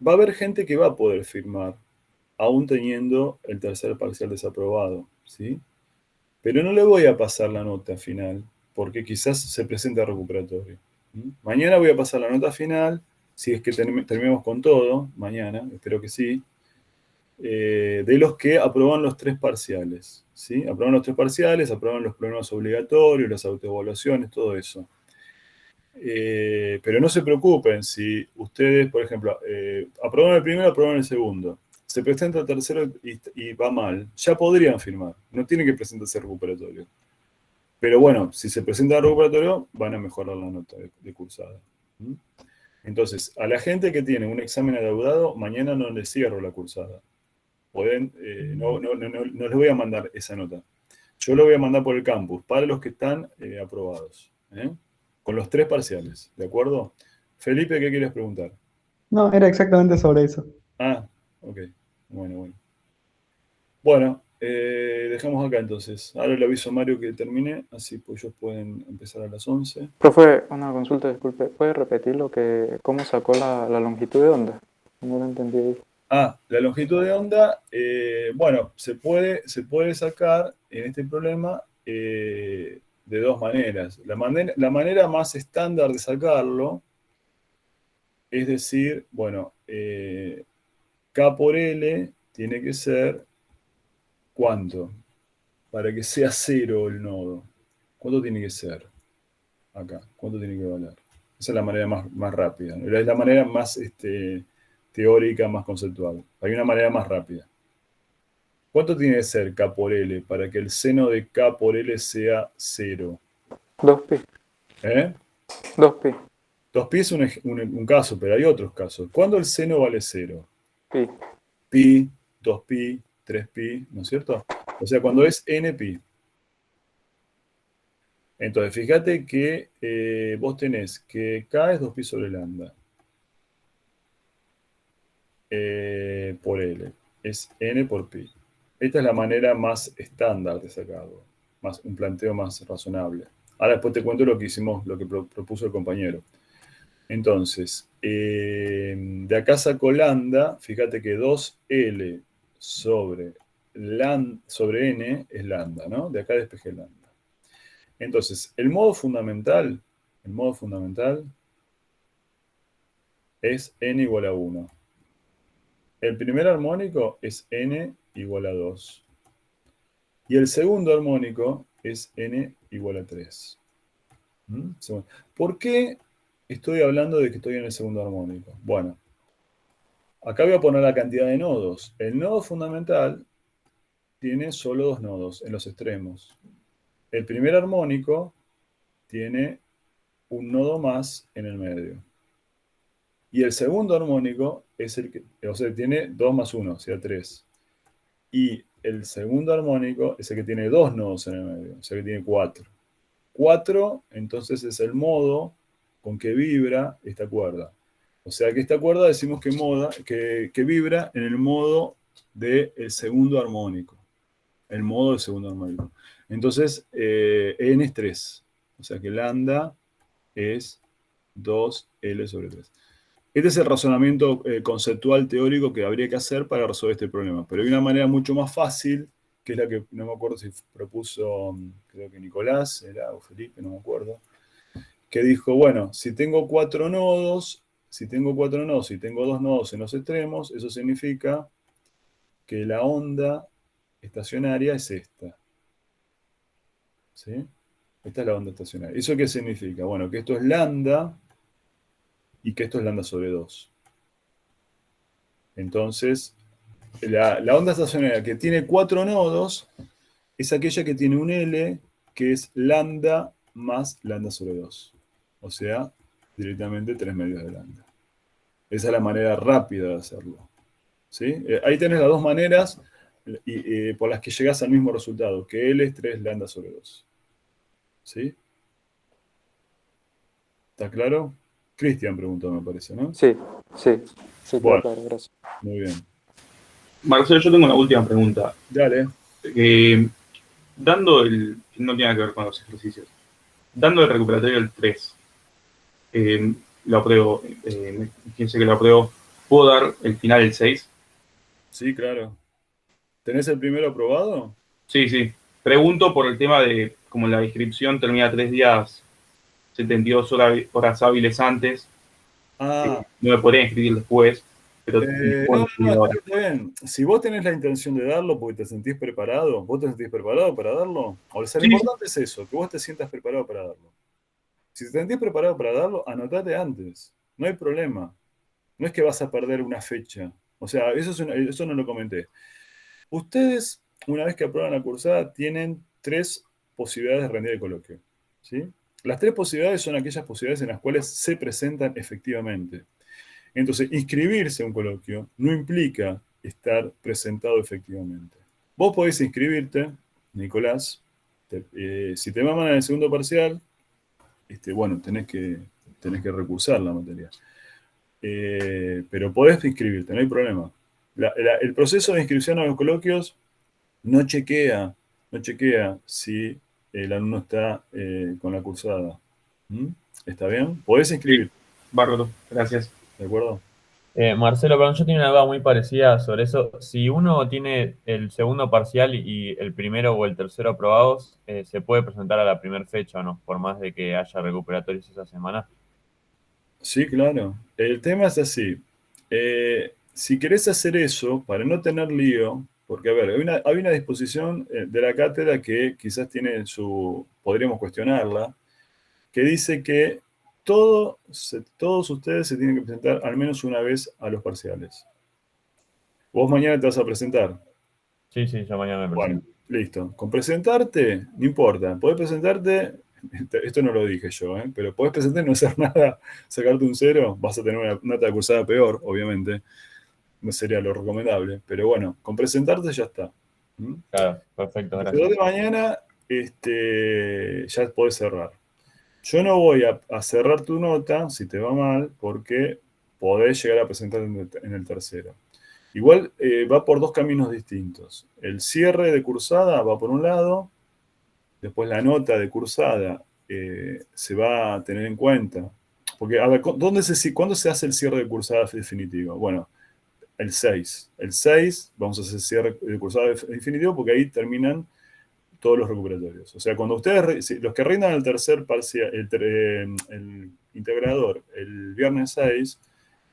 Va a haber gente que va a poder firmar, aún teniendo el tercer parcial desaprobado, ¿sí? Pero no le voy a pasar la nota final, porque quizás se presente a recuperatorio. Mañana voy a pasar la nota final, si es que terminamos con todo, mañana, espero que sí, de los que aproban los 3 parciales, ¿sí? Aproban los 3 parciales, aproban los problemas obligatorios, las autoevaluaciones, todo eso. Pero no se preocupen si ustedes, por ejemplo, aproban el primero, aproban el segundo, se presenta el tercero y va mal, ya podrían firmar, no tienen que presentarse recuperatorio. Pero bueno, si se presenta recuperatorio, van a mejorar la nota de cursada. Entonces, a la gente que tiene un examen adeudado, mañana no les cierro la cursada. No les voy a mandar esa nota. Yo lo voy a mandar por el campus, para los que están aprobados. Con los 3 parciales, ¿de acuerdo? Felipe, ¿qué quieres preguntar? No, era exactamente sobre eso. Ah, ok. Bueno. Bueno, dejamos acá entonces. Ahora le aviso a Mario que termine, así pues ellos pueden empezar a las 11. Profe, una consulta, disculpe. ¿Puede repetir cómo sacó la longitud de onda? No lo entendí ahí. La longitud de onda, bueno, se puede sacar en este problema de 2 maneras. La manera más estándar de sacarlo es decir, bueno, K por L tiene que ser, ¿cuánto? Para que sea 0 el nodo. ¿Cuánto tiene que ser? Acá, ¿cuánto tiene que valer? Esa es la manera más rápida. Es la manera más teórica, más conceptual. Hay una manera más rápida. ¿Cuánto tiene que ser K por L para que el seno de K por L sea 0? 2pi. 2pi. 2pi es un caso, pero hay otros casos. ¿Cuándo el seno vale 0? Pi. Pi, 2pi, 3pi, ¿no es cierto? O sea, cuando es npi. Entonces, fíjate que vos tenés que K es 2pi sobre lambda. Por L. Es n por pi. Esta es la manera más estándar de sacarlo. Un planteo más razonable. Ahora después te cuento lo que hicimos, lo que propuso el compañero. Entonces, de acá saco lambda, fíjate que 2L sobre n es lambda, ¿no? De acá despejé lambda. Entonces, el modo fundamental es n igual a 1. El primer armónico es n igual a 2. Y el segundo armónico es n igual a 3. ¿Por qué estoy hablando de que estoy en el segundo armónico? Bueno, acá voy a poner la cantidad de nodos. El nodo fundamental tiene solo 2 nodos en los extremos. El primer armónico tiene un nodo más en el medio. Y el segundo armónico es el que, o sea, tiene 2 más 1, o sea, 3. Y el segundo armónico es el que tiene 2 nodos en el medio, o sea que tiene 4. 4, entonces, es el modo con que vibra esta cuerda. O sea que esta cuerda decimos que vibra en el modo del segundo armónico. El modo del segundo armónico. Entonces, n es 3. O sea que lambda es 2L sobre 3. Este es el razonamiento conceptual teórico que habría que hacer para resolver este problema. Pero hay una manera mucho más fácil, que es la que no me acuerdo si propuso, creo que Nicolás, o Felipe, no me acuerdo, que dijo, bueno, si tengo 4 nodos y tengo 2 nodos en los extremos, eso significa que la onda estacionaria es esta. ¿Sí? Esta es la onda estacionaria. ¿Eso qué significa? Bueno, que esto es lambda y que esto es lambda sobre 2. Entonces, la onda estacionaria que tiene 4 nodos es aquella que tiene un L que es lambda más lambda sobre 2. O sea, directamente 3 medios de lambda. Esa es la manera rápida de hacerlo. ¿Sí? Ahí tenés las 2 maneras. por las que llegás al mismo resultado, que L es 3 lambda sobre 2. ¿Sí? ¿Está claro? Cristian preguntó, me parece, ¿no? Sí, quedó Bueno, claro, gracias. muy bien. Marcelo, yo tengo una última pregunta. Dale. No tiene nada que ver con los ejercicios. Dando el recuperatorio el 3, lo apruebo, fíjense que lo apruebo, ¿puedo dar el final el 6? Sí, claro. ¿Tenés el primero aprobado? Sí. Pregunto por el tema de, como la inscripción termina 3 días, 72 horas hábiles antes, no me podría inscribir después, pero No, está bien. Si vos tenés la intención de darlo porque te sentís preparado, ¿vos te sentís preparado para darlo? O sea, lo importante es eso, que vos te sientas preparado para darlo. Si te sentís preparado para darlo, anotate antes. No hay problema. No es que vas a perder una fecha. O sea, eso no lo comenté. Ustedes, una vez que aprueban la cursada, tienen 3 posibilidades de rendir el coloquio. ¿Sí? Las 3 posibilidades son aquellas posibilidades en las cuales se presentan efectivamente. Entonces, inscribirse a un coloquio no implica estar presentado efectivamente. Vos podés inscribirte, Nicolás, si te mandan en el segundo parcial, bueno, tenés que recursar la materia. Pero podés inscribirte, no hay problema. El proceso de inscripción a los coloquios no chequea si el alumno está con la cursada. ¿Está bien? Podés inscribirte. Bárbaro, gracias. ¿De acuerdo? Marcelo, perdón, yo tenía una duda muy parecida sobre eso. Si uno tiene el segundo parcial y el primero o el tercero aprobados, ¿se puede presentar a la primera fecha o no? Por más de que haya recuperatorios esa semana. Sí, claro. El tema es así. Si querés hacer eso, para no tener lío, porque, a ver, hay una disposición de la cátedra que quizás podríamos cuestionarla, que dice que todos ustedes se tienen que presentar al menos una vez a los parciales. ¿Vos mañana te vas a presentar? Sí, yo mañana me presento. Bueno, listo. Con presentarte, no importa. Podés presentarte, esto no lo dije yo, pero podés presentarte y no hacer nada, sacarte un 0, vas a tener una nota de cursada peor, obviamente. No sería lo recomendable. Pero bueno, con presentarte ya está. Claro, perfecto, Pero gracias. de mañana ya podés cerrar. Yo no voy a cerrar tu nota, si te va mal, porque podés llegar a presentar en el tercero. Igual va por 2 caminos distintos. El cierre de cursada va por un lado, después la nota de cursada se va a tener en cuenta. Porque, a ver, ¿cuándo se hace el cierre de cursada definitivo? Bueno, el 6. El 6 vamos a hacer el cierre de cursada definitivo porque ahí terminan todos los recuperatorios. O sea, cuando ustedes, los que rindan el tercer parcial, el integrador el viernes 6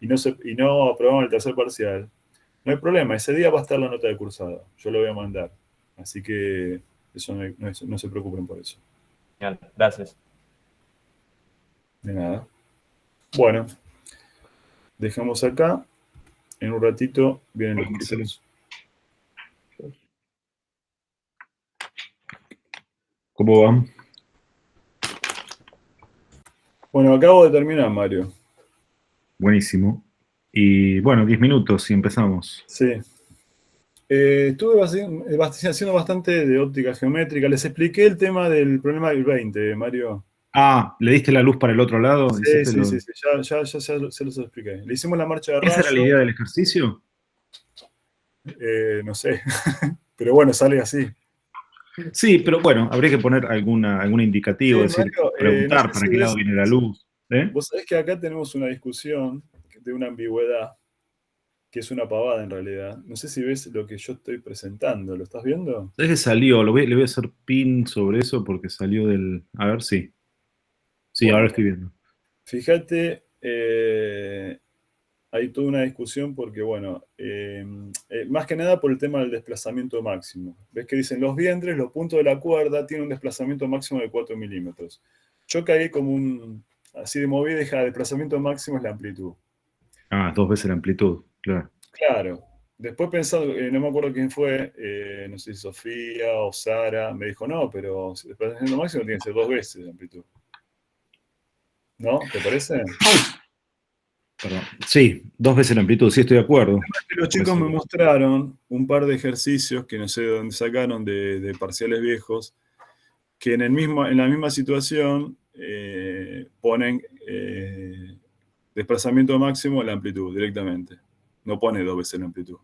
y no aprobaron el tercer parcial, no hay problema, ese día va a estar la nota de cursada. Yo lo voy a mandar. Así que eso no se preocupen por eso. Genial, gracias. De nada. Bueno, dejamos acá. En un ratito vienen los criterios. ¿Cómo van? Bueno, acabo de terminar, Mario. Buenísimo. Y bueno, 10 minutos y empezamos. Sí. Estuve haciendo bastante de óptica geométrica. Les expliqué el tema del problema del 20, Mario. Ah, ¿le diste la luz para el otro lado? Sí. Ya se los expliqué. Le hicimos la marcha de rayos. ¿Esa era la idea del ejercicio? No sé. Pero bueno, sale así. Sí, pero bueno, habría que poner algún indicativo, Sí, Mario, preguntar no sé para si qué lado viene la luz. Vos sabés que acá tenemos una discusión de una ambigüedad, que es una pavada en realidad. No sé si ves lo que yo estoy presentando. ¿Lo estás viendo? ¿Sabés que salió? Le voy a hacer pin sobre eso porque salió del... A ver, sí. Sí, Bueno, ahora estoy viendo. Fíjate, hay toda una discusión porque, bueno, más que nada por el tema del desplazamiento máximo. Ves que dicen los vientres, los puntos de la cuerda tienen un desplazamiento máximo de 4 milímetros. Yo caí como así de movida y dije, desplazamiento máximo es la amplitud. Ah, 2 veces la amplitud, claro. Claro. Después pensando, no me acuerdo quién fue, no sé si Sofía o Sara, me dijo, no, pero el desplazamiento máximo tiene que ser 2 veces la amplitud. ¿No? ¿Te parece? Perdón. Sí, 2 veces la amplitud, sí estoy de acuerdo. Los chicos me mostraron un par de ejercicios que no sé de dónde sacaron de parciales viejos, que en la misma situación ponen desplazamiento máximo en la amplitud directamente. No pone 2 veces la amplitud.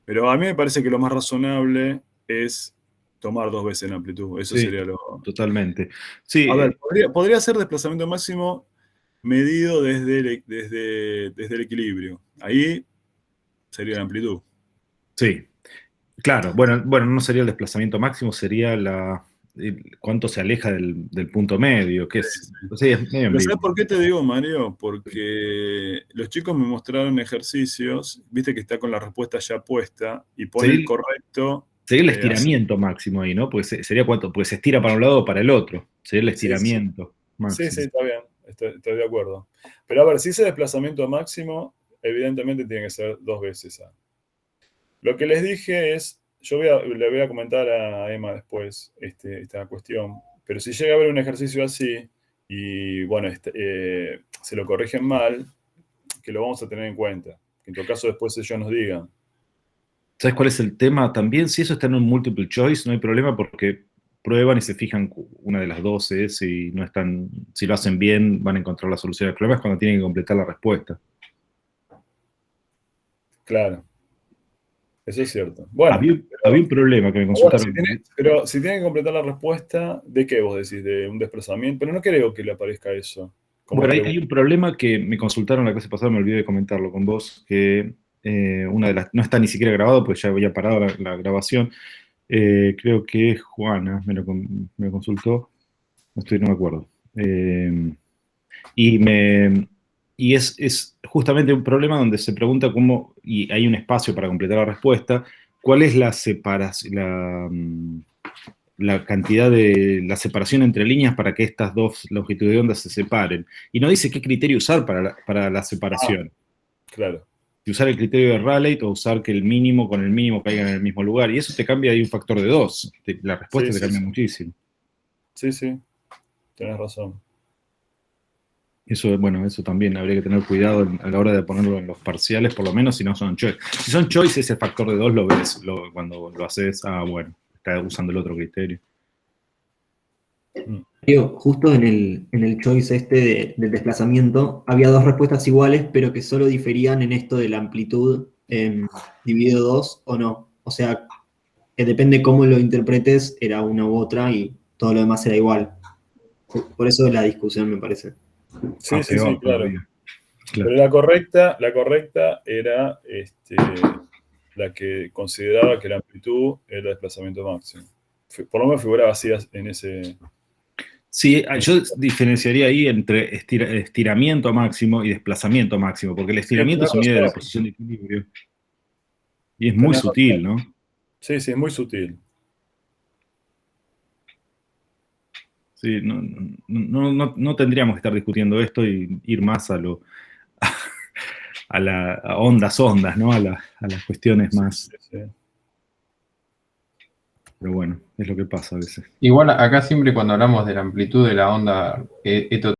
Pero a mí me parece que lo más razonable es tomar 2 veces la amplitud. Eso Sí, sería lo... totalmente. Sí, A ver, podría ser desplazamiento máximo medido desde el equilibrio. Ahí sería la amplitud. sí, claro. Bueno, no sería el desplazamiento máximo, sería cuánto se aleja del punto medio, que es, sí, es medio Pero ambiguo. ¿sabes por qué te digo, Mario? Porque los chicos me mostraron ejercicios, viste que está con la respuesta ya puesta, y pone el correcto. Sería el así. estiramiento máximo ahí, ¿no? Pues sería cuánto, pues se estira para un lado o para el otro. Sería el estiramiento máximo. Sí, está bien, estoy de acuerdo. Pero a ver, si ese desplazamiento máximo, evidentemente tiene que ser 2 veces A. Lo que les dije es, le voy a comentar a Emma después esta cuestión, pero si llega a haber un ejercicio así, y bueno, se lo corrigen mal, que lo vamos a tener en cuenta. Que en todo caso después ellos nos digan. ¿Sabes cuál es el tema? También si eso está en un multiple choice, no hay problema porque prueban y se fijan una de las 12, si lo hacen bien, van a encontrar la solución. El problema es cuando tienen que completar la respuesta. Claro. Eso es cierto. Bueno, había un problema que me consultaron. Pero si tienen que completar la respuesta, ¿de qué vos decís? ¿De un desplazamiento? Pero no creo que le aparezca eso. Bueno, hay un problema que me consultaron la clase pasada, me olvidé de comentarlo con vos, que no está ni siquiera grabado, pues ya había parado la grabación. Creo que Juana me lo consultó, no me acuerdo. Y es justamente un problema donde se pregunta cómo, y hay un espacio para completar la respuesta, cuál es la separación, la cantidad de la separación entre líneas para que estas dos longitudes de onda se separen. Y no dice qué criterio usar para la separación. Claro. Si usar el criterio de Rayleigh o usar que el mínimo con el mínimo caigan en el mismo lugar. Y eso te cambia de un factor de 2. La respuesta te cambia muchísimo. Sí, tenés razón. Eso, bueno, eso también habría que tener cuidado a la hora de ponerlo en los parciales, por lo menos si no son choice. Si son choice, ese factor de 2 lo ves cuando lo haces, bueno, está usando el otro criterio. Justo en el choice del desplazamiento, había 2 respuestas iguales, pero que solo diferían en esto de la amplitud dividido 2 o no. O sea, que depende cómo lo interpretes, era una u otra y todo lo demás era igual. Por eso la discusión, me parece. Sí, claro. Pero la correcta era la que consideraba que la amplitud era el desplazamiento máximo. Por lo menos figuraba así en ese... Sí, yo diferenciaría ahí entre estiramiento máximo y desplazamiento máximo, porque el estiramiento se mide de la posición de equilibrio. Y es muy sutil, ¿no? Sí, es muy sutil. Sí, no tendríamos que estar discutiendo esto y ir más a ondas, ¿no? A las cuestiones más... Pero bueno, es lo que pasa a veces. Igual acá siempre cuando hablamos de la amplitud de la onda